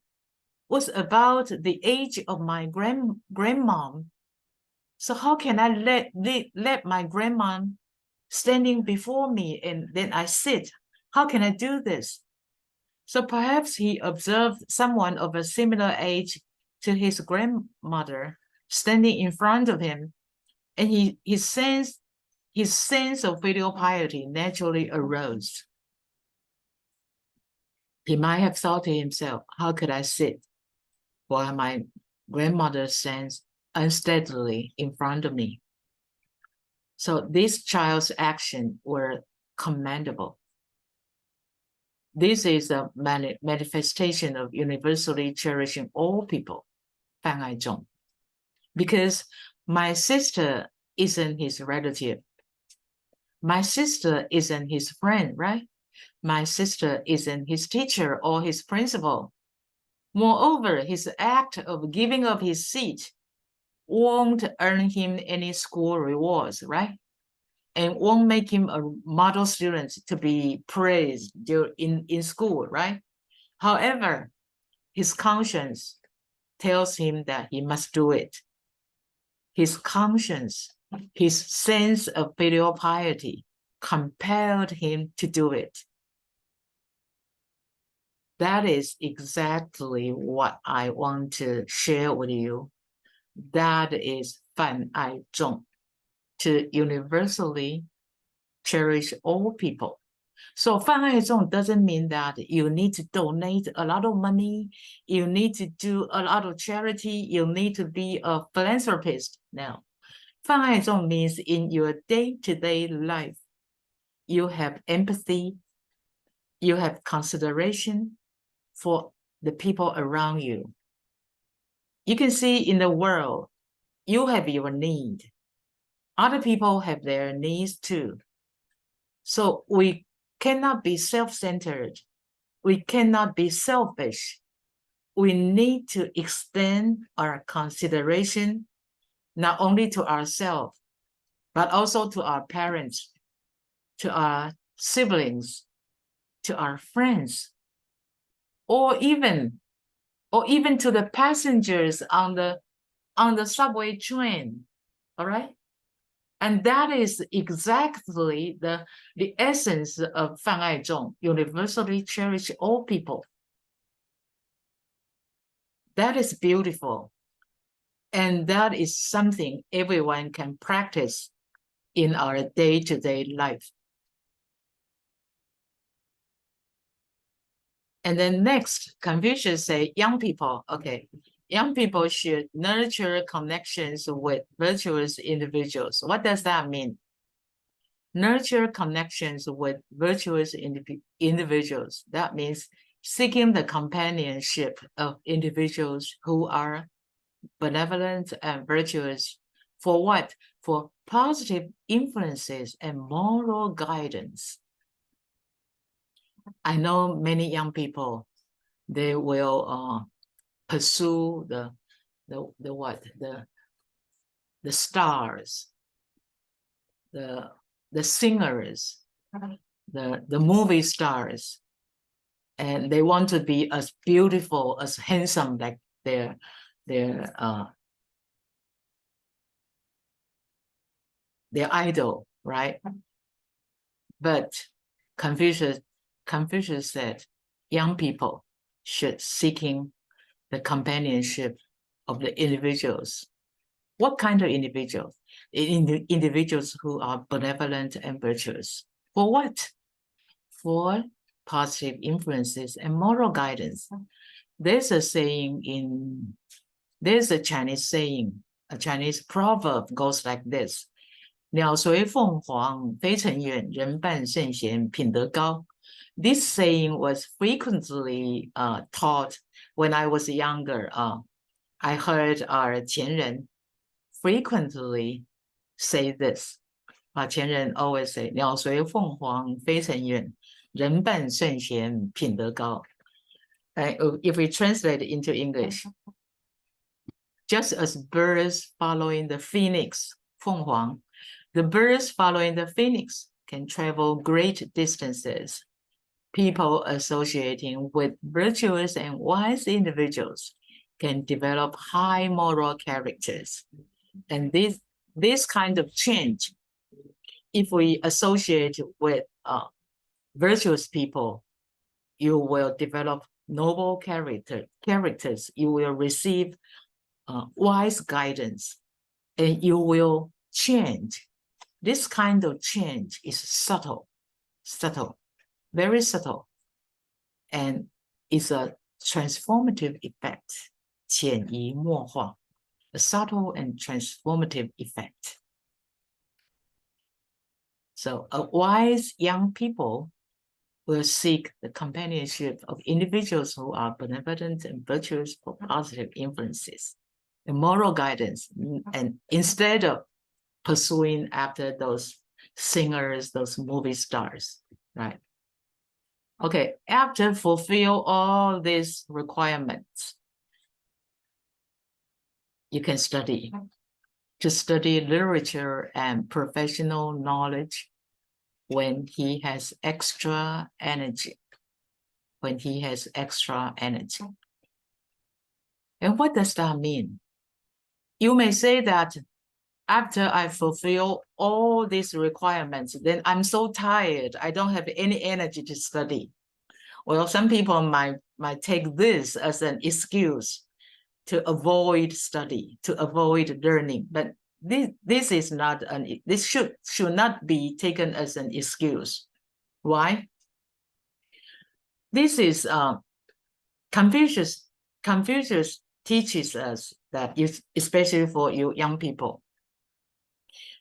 Speaker 3: was about the age of my grandmom. So how can I let my grandmom standing before me and then I sit? How can I do this? So perhaps he observed someone of a similar age to his grandmother standing in front of him, and his sense of filial piety naturally arose. He might have thought to himself, how could I sit while my grandmother stands unsteadily in front of me? So this child's action were commendable. This is a manifestation of universally cherishing all people, 泛爱众. Because my sister isn't his relative. My sister isn't his friend, right? My sister isn't his teacher or his principal. Moreover, his act of giving up his seat won't earn him any school rewards, right? And won't make him a model student to be praised in school, right? However, his conscience tells him that he must do it. His conscience, his sense of filial piety compelled him to do it. That is exactly what I want to share with you. That is 泛爱众, to universally cherish all people. So 泛爱众 doesn't mean that you need to donate a lot of money, you need to do a lot of charity, you need to be a philanthropist. No. 泛爱众 means in your day-to-day life, you have empathy, you have consideration for the people around you. You can see in the world, you have your need. Other people have their needs too. So we cannot be self-centered. We cannot be selfish. We need to extend our consideration not only to ourselves, but also to our parents, to our siblings, to our friends, or even to the passengers on the subway train. All right? And that is exactly the essence of 泛爱众, universally cherish all people. That is beautiful. And that is something everyone can practice in our day-to-day life. And then next, Confucius say, young people, okay, young people should nurture connections with virtuous individuals. What does that mean? Nurture connections with virtuous individuals. That means seeking the companionship of individuals who are benevolent and virtuous. For what? For positive influences and moral guidance. I know many young people, they will pursue the stars, the singers, the movie stars, and they want to be as beautiful, as handsome like their idol, right? But Confucius said, young people should seeking the companionship of the individuals. What kind of individuals? Individuals who are benevolent and virtuous. For what? For positive influences and moral guidance. There's a Chinese saying, a Chinese proverb goes like this. 鸟随凤凰飞尘远，人伴圣贤品德高. This saying was frequently taught when I was younger. I heard our 前人 frequently say this. 前人 always say, 鸟随凤凰飞尘远，人伴圣贤品德高. If we translate it into English, just as birds following the phoenix, 凤凰, the birds following the phoenix can travel great distances. People associating with virtuous and wise individuals can develop high moral characters. And this kind of change, if we associate with virtuous people, you will develop noble characters. You will receive wise guidance, and you will change. This kind of change is subtle, very subtle, and it's a transformative effect, 潜移默化, a subtle and transformative effect. So wise young people will seek the companionship of individuals who are benevolent and virtuous for positive influences and moral guidance, and instead of pursuing after those singers, those movie stars, right? Okay, after fulfill all these requirements, you can study. To study literature and professional knowledge when he has extra energy. When he has extra energy. And what does that mean? You may say that after I fulfill all these requirements, then I'm so tired, I don't have any energy to study. Well, some people might take this as an excuse to avoid study, to avoid learning, but this is not this should not be taken as an excuse. Why? This is Confucius teaches us that, especially for you young people,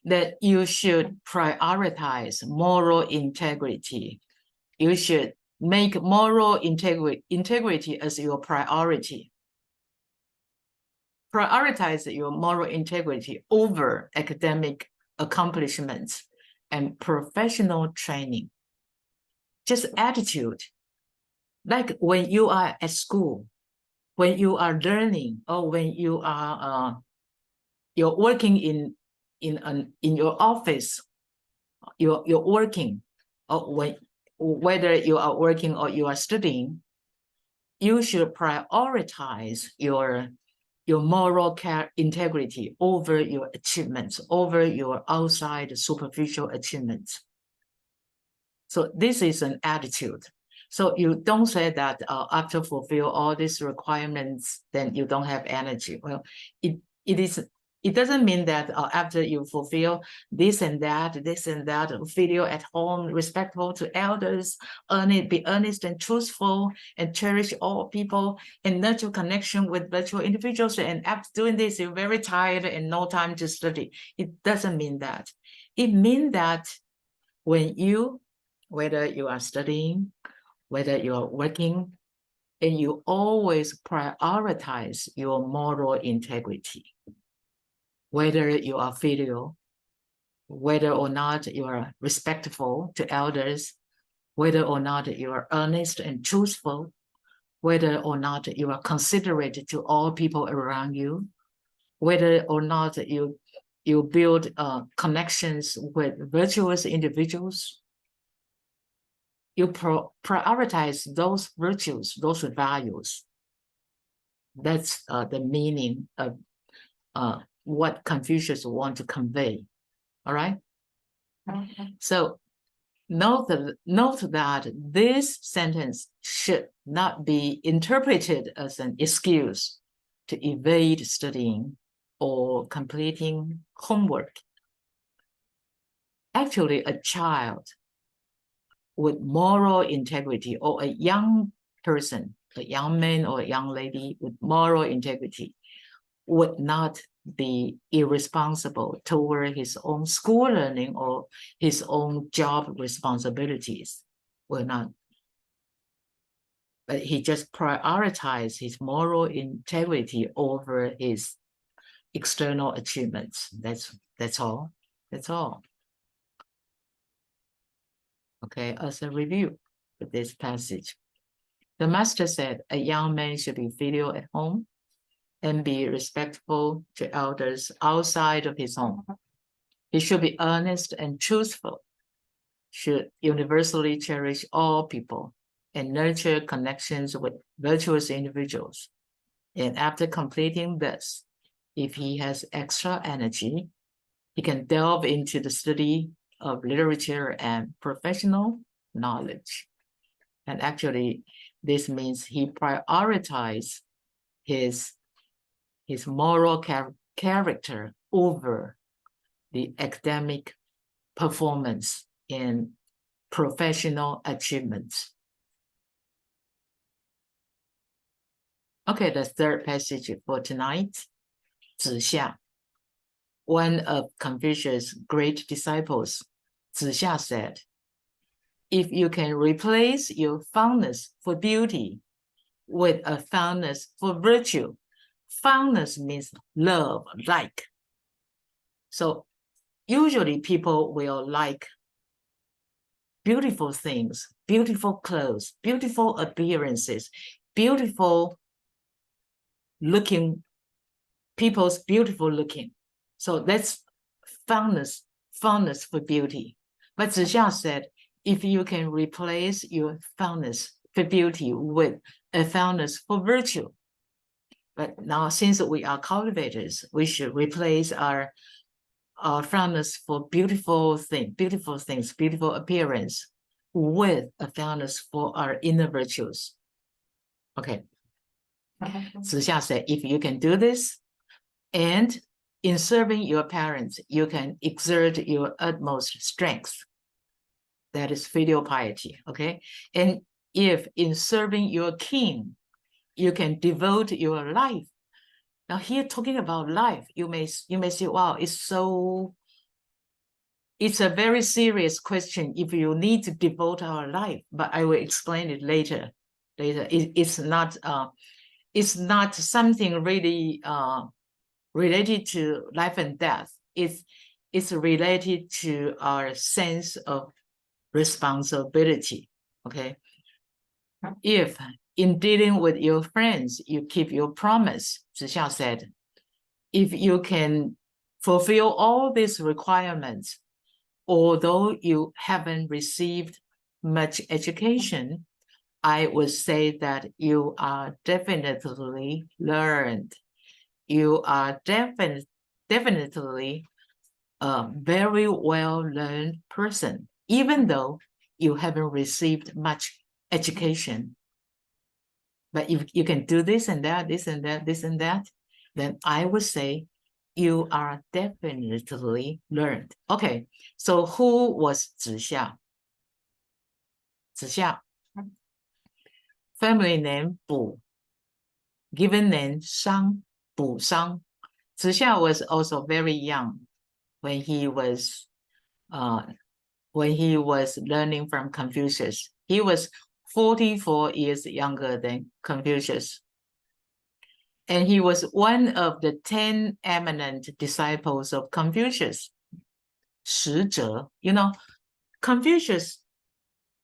Speaker 3: that you should prioritize moral integrity. You should make moral integrity as your priority. Prioritize your moral integrity over academic accomplishments and professional training. Just attitude. Like when you are at school, when you are learning, or when you are you're working in your office, you're working, or whether you are working or you are studying, you should prioritize your moral integrity over your achievements, over your outside superficial achievements. So this is an attitude. So you don't say that after fulfill all these requirements, then you don't have energy. Well, it doesn't mean that after you fulfill this and that, filial at home, respectful to elders, be earnest and truthful, and cherish all people, and nurture connection with virtual individuals. And after doing this, you're very tired and no time to study. It doesn't mean that. It means that when whether you are studying, whether you are working, and you always prioritize your moral integrity. Whether you are filial, whether or not you are respectful to elders, whether or not you are earnest and truthful, whether or not you are considerate to all people around you, whether or not you build connections with virtuous individuals, you prioritize those virtues, those values. That's the meaning of what Confucius want to convey. All right. So note that this sentence should not be interpreted as an excuse to evade studying or completing homework. Actually, a child with moral integrity, or a young person, a young man or a young lady with moral integrity, would not be irresponsible toward his own school learning or his own job responsibilities. Will not. But he just prioritized his moral integrity over his external achievements. That's all. That's all. Okay, as a review of this passage, the master said a young man should be filial at home and be respectful to elders outside of his home. He should be earnest and truthful, should universally cherish all people, and nurture connections with virtuous individuals. And after completing this, if he has extra energy, he can delve into the study of literature and professional knowledge. And actually, this means he prioritizes his moral character over the academic performance in professional achievements. Okay, the third passage for tonight, 子夏. One of Confucius' great disciples, Zixia said, if you can replace your fondness for beauty with a fondness for virtue, fondness means love, like. So usually people will like beautiful things, beautiful clothes, beautiful appearances, beautiful looking, people's beautiful looking. So that's fondness for beauty. But Zixia said, if you can replace your fondness for beauty with a fondness for virtue, but now since we are cultivators, we should replace our fondness for beautiful things, beautiful appearance with a fondness for our inner virtues. Okay. Zixia said, if you can do this, and in serving your parents, you can exert your utmost strength. That is filial piety, okay? And if in serving your king, you can devote your life. Now here talking about life, you may say, wow, it's a very serious question if you need to devote our life, but I will explain it later. It's not something really related to life and death. It's related to our sense of responsibility, okay? If in dealing with your friends, you keep your promise, Zixia said, if you can fulfill all these requirements, although you haven't received much education, I would say that you are definitely learned. You are definitely a very well-learned person, even though you haven't received much education. But if you can do this and that, this and that, this and that, then I would say you are definitely learned. Okay, so who was Zixia? Zixia, family name Bu, given name Shang, Bu Shang. Zixia was also very young when he was learning from Confucius. He was 44 years younger than Confucius. And he was one of the 10 eminent disciples of Confucius. 10 you know, Confucius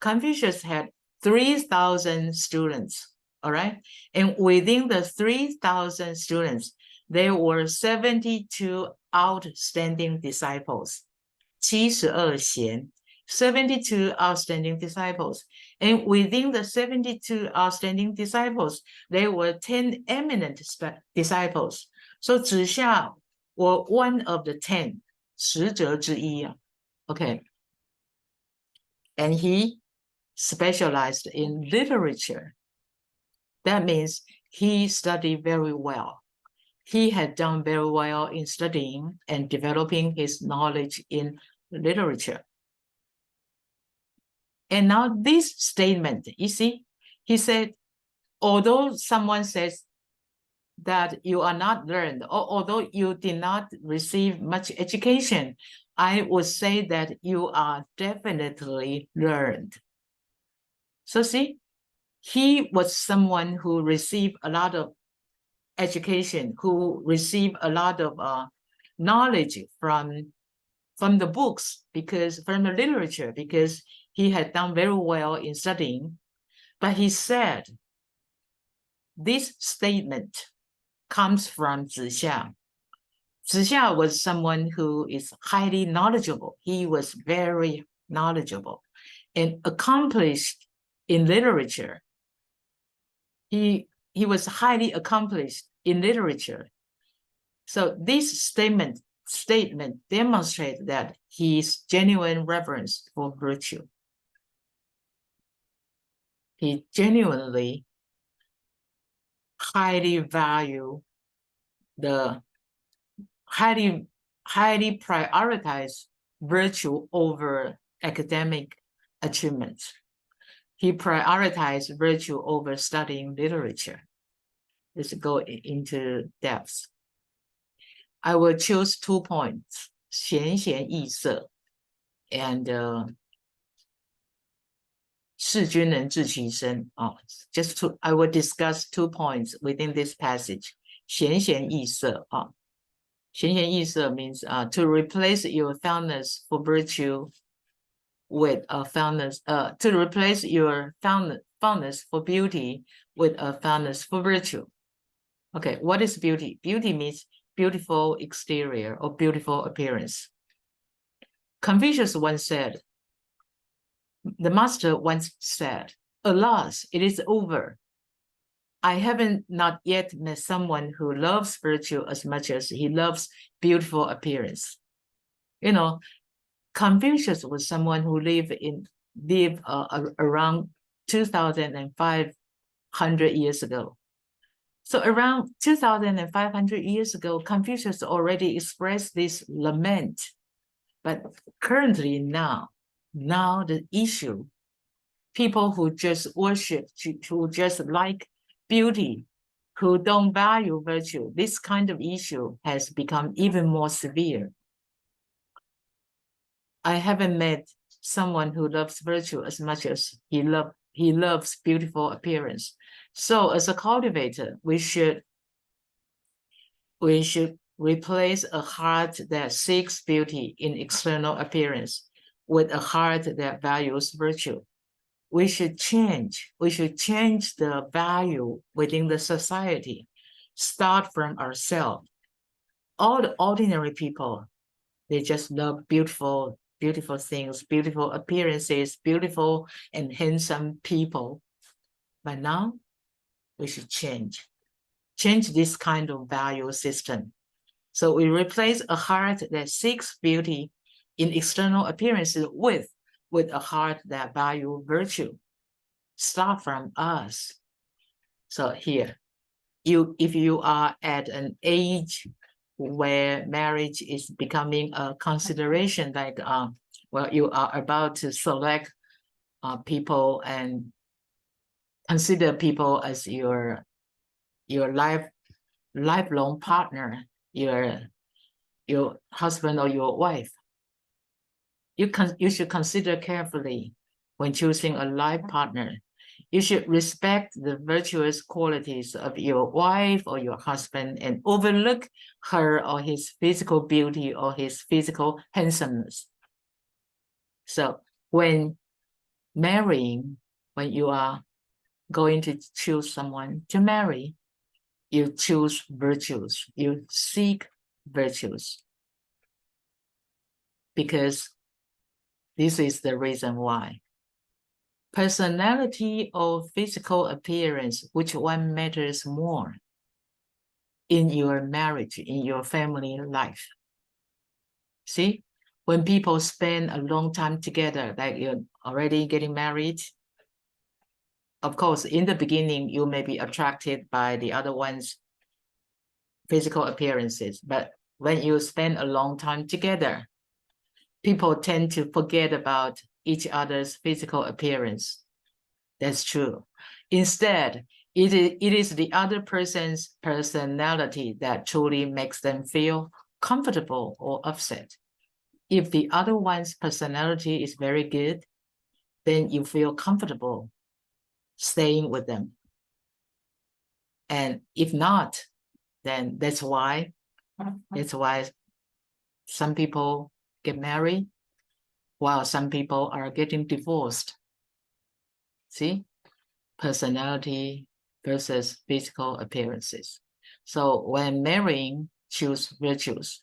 Speaker 3: had 3,000 students, all right? And within the 3,000 students, there were 72 outstanding disciples. 72贤, 72 outstanding disciples. And within the 72 outstanding disciples, there were 10 eminent disciples. So Zixia was one of the 10, 10者之一. Okay. And he specialized in literature. That means he studied very well. He had done very well in studying and developing his knowledge in literature. And now this statement, you see, he said, although someone says that you are not learned, or although you did not receive much education, I would say that you are definitely learned. So see, he was someone who received a lot of education, who received a lot of knowledge from the books, from the literature, because he had done very well in studying. But he said, this statement comes from Zixia. Zixia was someone who is highly knowledgeable. He was very knowledgeable and accomplished in literature. He was highly accomplished in literature. So this statement demonstrates that his genuine reverence for virtue. He genuinely highly prioritize virtue over academic achievements. He prioritized virtue over studying literature. Let's go into depth. I will choose 2 points. 贤贤易色. and 事君能治其身. I will discuss 2 points within this passage. 贤贤易色. 贤贤易色 means to replace your fondness for virtue with a fondness, to replace your fondness for beauty with a fondness for virtue. Okay, what is beauty? Beauty means beautiful exterior or beautiful appearance. Confucius once said, the master once said, alas, it is over. I haven't not yet met someone who loves virtue as much as he loves beautiful appearance. You know, Confucius was someone who lived around 2,500 years ago. So around 2,500 years ago, Confucius already expressed this lament. But currently now the issue, people who just worship, who just like beauty, who don't value virtue, this kind of issue has become even more severe. I haven't met someone who loves virtue as much as he loves beautiful appearance. So as a cultivator, we should replace a heart that seeks beauty in external appearance with a heart that values virtue. We should change the value within the society, start from ourselves. All the ordinary people, they just love beautiful things, beautiful appearances, beautiful and handsome people. But now we should change this kind of value system. So we replace a heart that seeks beauty in external appearances with a heart that values virtue. Start from us. So here, if you are at an age where marriage is becoming a consideration, like you are about to select people and consider people as your lifelong partner, your husband or your wife. You should consider carefully when choosing a life partner. You should respect the virtuous qualities of your wife or your husband and overlook her or his physical beauty or his physical handsomeness. So when marrying, when you are going to choose someone to marry, you choose virtues, you seek virtues. Because this is the reason why. Personality or physical appearance, which one matters more in your marriage, in your family life? See, when people spend a long time together, like you're already getting married, of course, in the beginning, you may be attracted by the other one's physical appearances, but when you spend a long time together, people tend to forget about each other's physical appearance. That's true. Instead, it is the other person's personality that truly makes them feel comfortable or upset. If the other one's personality is very good, then you feel comfortable staying with them. And if not, then that's why some people get married while some people are getting divorced. See, personality versus physical appearances. So when marrying, choose virtues.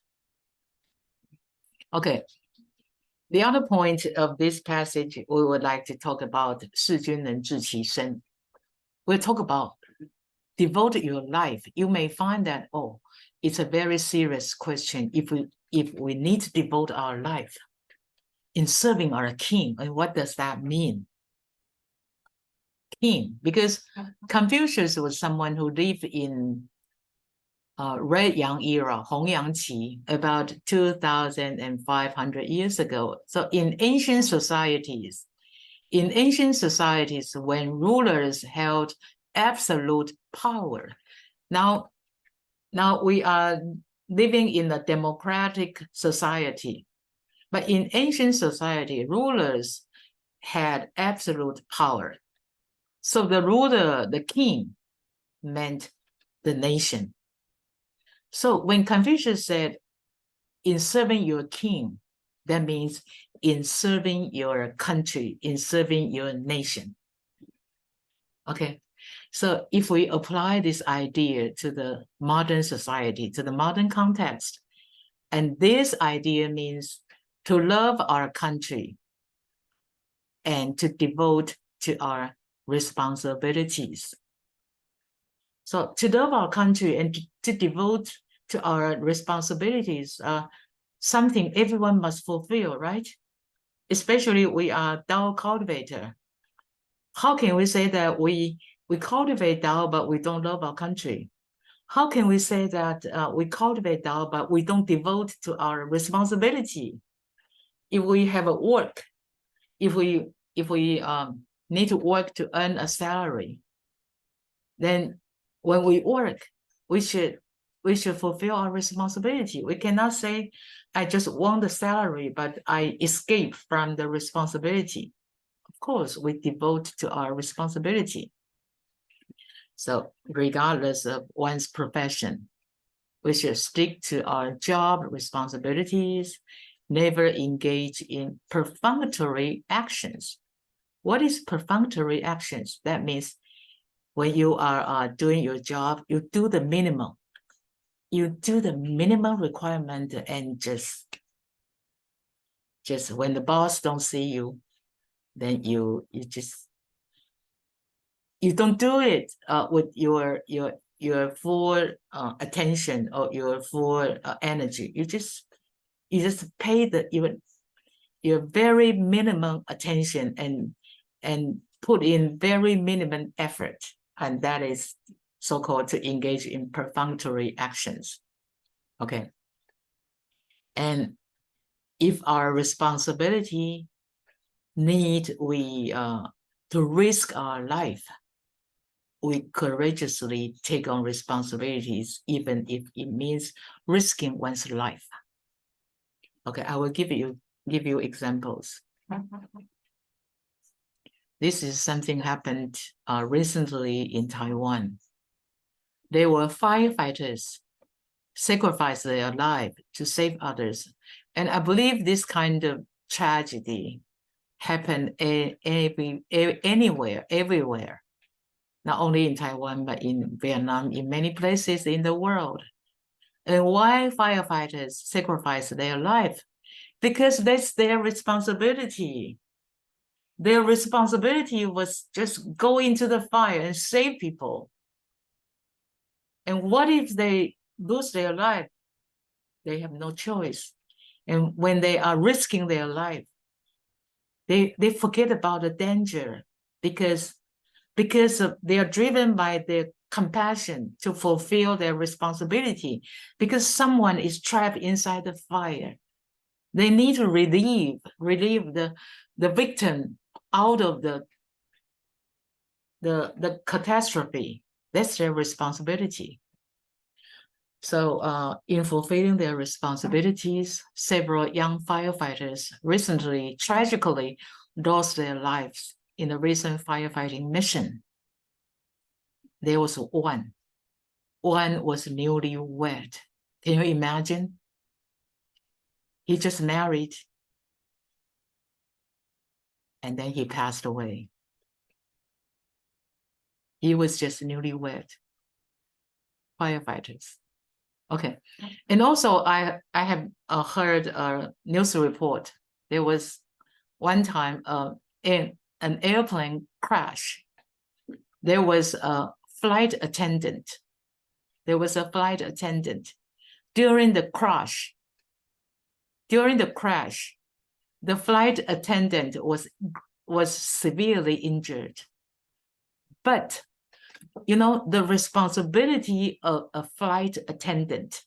Speaker 3: Okay. The other point of this passage, we would like to talk about 事君能治其身. We'll talk about devote your life. You may find that, oh, it's a very serious question if we need to devote our life in serving our king. And what does that mean? King, because Confucius was someone who lived in Red Yang era, Hongyang Qi, about 2,500 years ago. So in ancient societies, when rulers held absolute power, now we are living in a democratic society. But in ancient society, rulers had absolute power. So the ruler, the king, meant the nation. So when Confucius said, in serving your king, that means in serving your country, in serving your nation. Okay, so if we apply this idea to the modern society, to the modern context, and this idea means to love our country and to devote to our responsibilities. So to love our country and to devote to our responsibilities are something everyone must fulfill, right? Especially we are Dao cultivator. How can we say that we cultivate Dao, but we don't love our country? How can we say that we cultivate Dao, but we don't devote to our responsibility? If we have a work, if we need to work to earn a salary, then when we work, we should fulfill our responsibility. We cannot say, I just want the salary, but I escape from the responsibility. Of course, we devote to our responsibility. So regardless of one's profession, we should stick to our job responsibilities, never engage in perfunctory actions. What is perfunctory actions? That means when you are doing your job, you do the minimum. You do the minimum requirement, and just when the boss don't see you, then you don't do it with your full attention or your full energy. You just pay your very minimum attention and put in very minimum effort, and that is so-called to engage in perfunctory actions. Okay. And if our responsibility need we to risk our life, we courageously take on responsibilities, even if it means risking one's life. Okay, I will give you examples. This is something happened recently in Taiwan. There were firefighters sacrificed their life to save others. And I believe this kind of tragedy happened anywhere, everywhere. Not only in Taiwan, but in Vietnam, in many places in the world. And why firefighters sacrifice their life? Because that's their responsibility. Their responsibility was just go into the fire and save people. And what if they lose their life? They have no choice. And when they are risking their life, they forget about the danger because they are driven by their compassion to fulfill their responsibility, because someone is trapped inside the fire. They need to relieve the victim out of the catastrophe. That's their responsibility. So in fulfilling their responsibilities, several young firefighters recently tragically lost their lives in a recent firefighting mission. There was one. One was newlywed. Can you imagine? He just married, and then he passed away. He was just newlywed. Firefighters. Okay, and also I have heard a news report. There was one time in an airplane crash. There was a flight attendant. During the crash, the flight attendant was severely injured. But you know, the responsibility of a flight attendant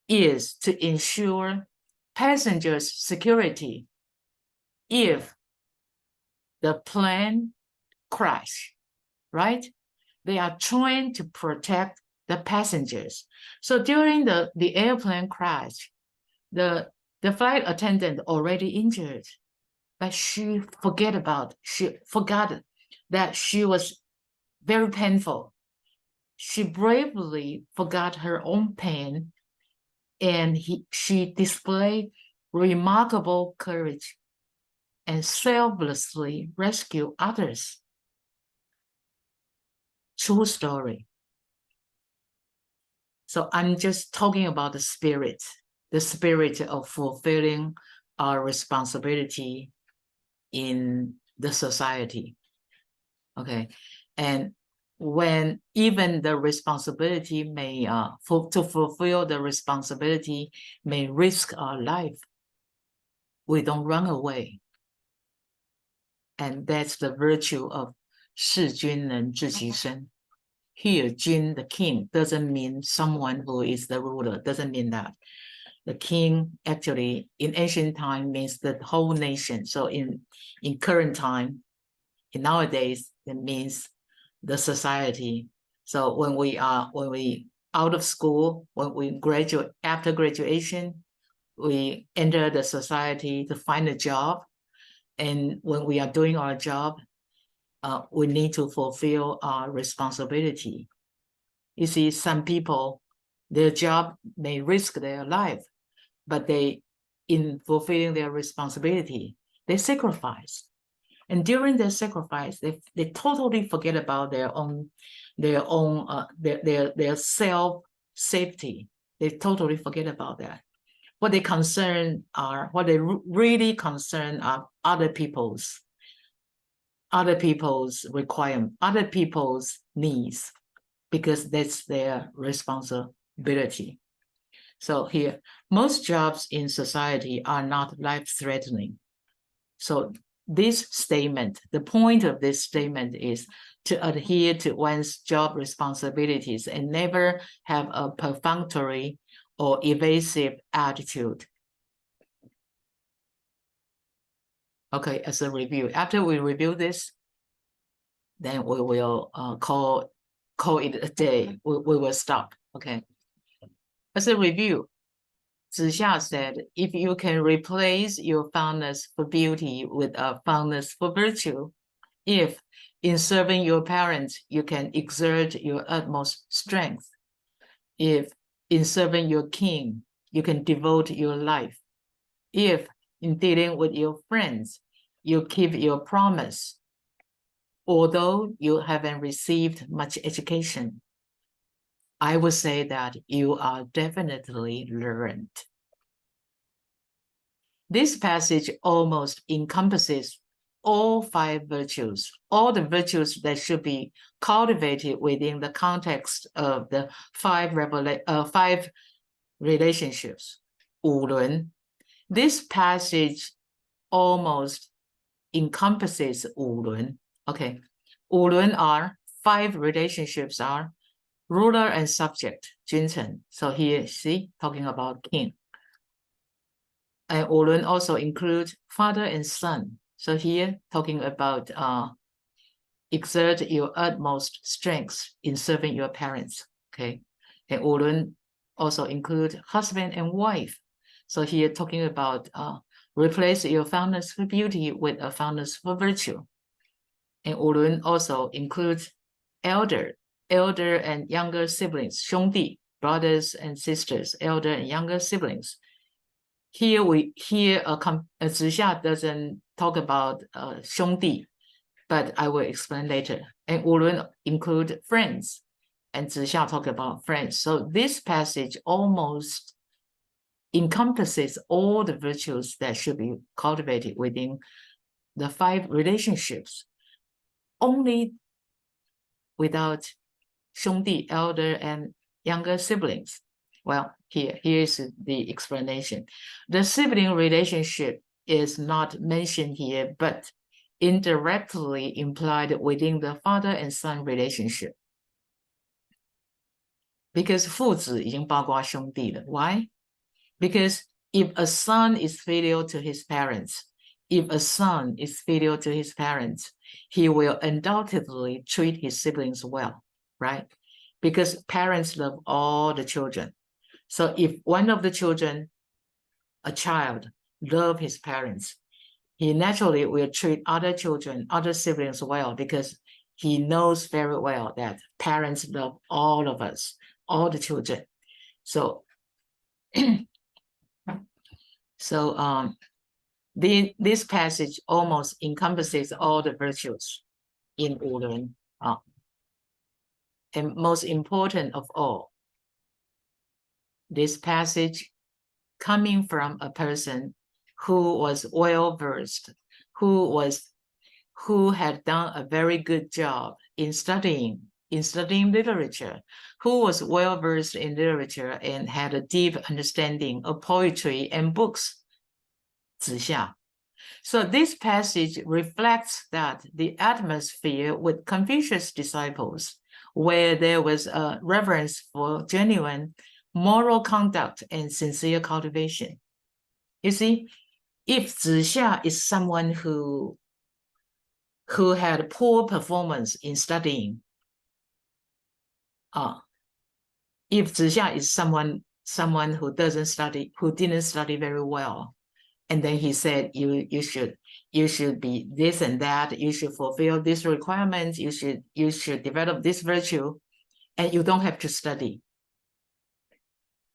Speaker 3: is to ensure passengers' security if the plane crash, right? They are trying to protect the passengers. So during the airplane crash, the The flight attendant already injured, but she forgot that she was very painful. She bravely forgot her own pain, and she displayed remarkable courage and selflessly rescued others. True story. So I'm just talking about the spirit of fulfilling our responsibility in the society. Okay, and when even the responsibility may to fulfill the responsibility may risk our life, we don't run away. And that's the virtue of 事君能治其身. Here, Jin, the king, doesn't mean someone who is the ruler, doesn't mean that. The king actually in ancient time means the whole nation. So in current time, in nowadays, it means the society. So when we out of school, when we graduate, after graduation, we enter the society to find a job. And when we are doing our job, we need to fulfill our responsibility. You see, some people, their job may risk their life, but in fulfilling their responsibility, they sacrifice. And during their sacrifice, they totally forget about their self safety. They totally forget about that. What they really concern are other people's requirements, other people's needs, because that's their responsibility. So here, most jobs in society are not life-threatening. So this statement, the point of this statement is to adhere to one's job responsibilities and never have a perfunctory or evasive attitude. Okay, as a review, after we review this, then we will call it a day. We will stop. Okay. As a review, Zixia said, if you can replace your fondness for beauty with a fondness for virtue, if in serving your parents you can exert your utmost strength, if in serving your king you can devote your life, if in dealing with your friends you keep your promise, although you haven't received much education, I would say that you are definitely learned. This passage almost encompasses all 5 virtues, all the virtues that should be cultivated within the context of the 5 relationships. 五伦. This passage almost encompasses 五伦. Okay, 五伦 are 5 relationships are ruler and subject, 君臣. So here, see, talking about king. And 五伦 also include father and son. So here, talking about exert your utmost strength in serving your parents. Okay, and 五伦 also include husband and wife. So here, talking about replace your fondness for beauty with a fondness for virtue. And 五伦 also includes elder and younger siblings, 兄弟, brothers and sisters, elder and younger siblings. Here Zixia doesn't talk about 兄弟, but I will explain later. And 五伦 include friends, and Zixia talk about friends. So this passage almost encompasses all the virtues that should be cultivated within the 5 relationships, only without 兄弟, elder and younger siblings. Well, here's the explanation. The sibling relationship is not mentioned here, but indirectly implied within the father and son relationship. Because 父子已经包括兄弟了. Why? Because if a son is filial to his parents, he will undoubtedly treat his siblings well, right? Because parents love all the children. So if one of the children a child love his parents, he naturally will treat other children, other siblings well, because he knows very well that parents love all of us, all the children. So, this passage almost encompasses all the virtues in Wu Lun. And most important of all, this passage coming from a person who was well versed, who had done a very good job in studying literature, who was well versed in literature and had a deep understanding of poetry and books. 子夏. So this passage reflects that the atmosphere with Confucius disciples, where there was a reverence for genuine moral conduct and sincere cultivation. You see, if Zixia is someone who had poor performance in studying, if Zixia is someone who didn't study very well, and then he said you should be this and that, you should fulfill these requirements, you should develop this virtue, and you don't have to study,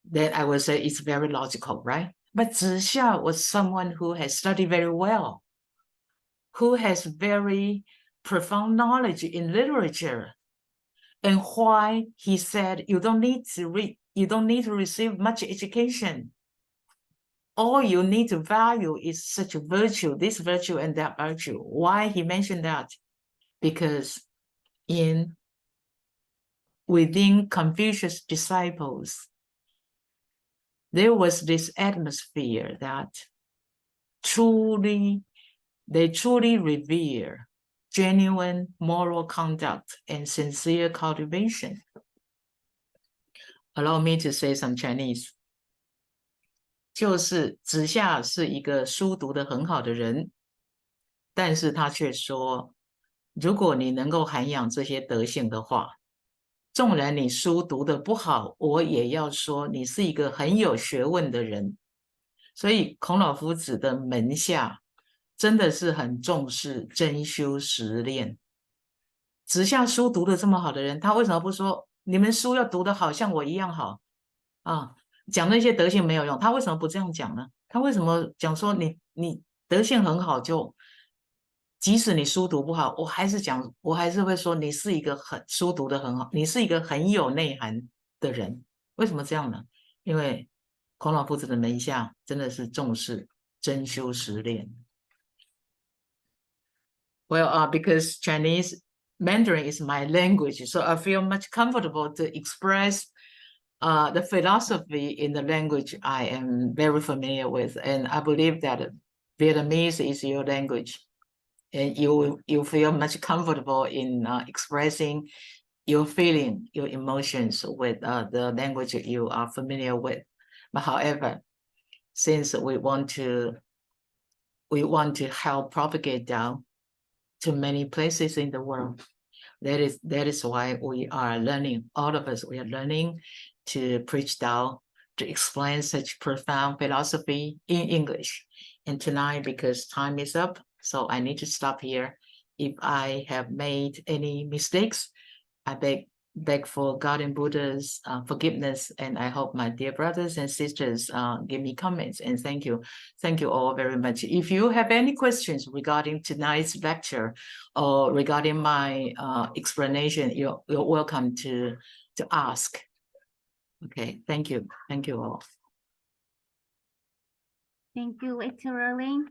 Speaker 3: then I would say it's very logical, right? But Zixia was someone who has studied very well, who has very profound knowledge in literature, and why he said you don't need to read, you don't need to receive much education. All you need to value is such a virtue, this virtue and that virtue. Why he mentioned that? Because within Confucius' disciples, there was this atmosphere that they truly revere genuine moral conduct and sincere cultivation. Allow me to say some Chinese. 就是子夏是一个书读得很好的人，但是他却说，如果你能够涵养这些德性的话，纵然你书读得不好，我也要说你是一个很有学问的人。所以孔老夫子的门下真的是很重视真修实练。子夏书读得这么好的人，他为什么不说你们书要读得好，像我一样好啊？讲那些德性没有用，他为什么不这样讲呢？他为什么讲说你德性很好，就即使你书读不好，我还是会说你是一个书读得很好，你是一个很有内涵的人。为什么这样呢？因为孔老夫子的门下真的是重视真修实练。Well, because Chinese Mandarin is my language, so I feel much comfortable to express the philosophy in the language I am very familiar with, and I believe that Vietnamese is your language, and you feel much comfortable in expressing your feeling, your emotions with the language you are familiar with. But however, since we want to help propagate Tao to many places in the world, that is why we are learning. All of us, we are learning to preach Tao, to explain such profound philosophy in English. And tonight, because time is up, so I need to stop here. If I have made any mistakes, I beg for God and Buddha's forgiveness, and I hope my dear brothers and sisters give me comments, and thank you all very much. If you have any questions regarding tonight's lecture or regarding my explanation, you're welcome to ask. Okay, thank you all.
Speaker 1: Thank you, Lecturer Lin.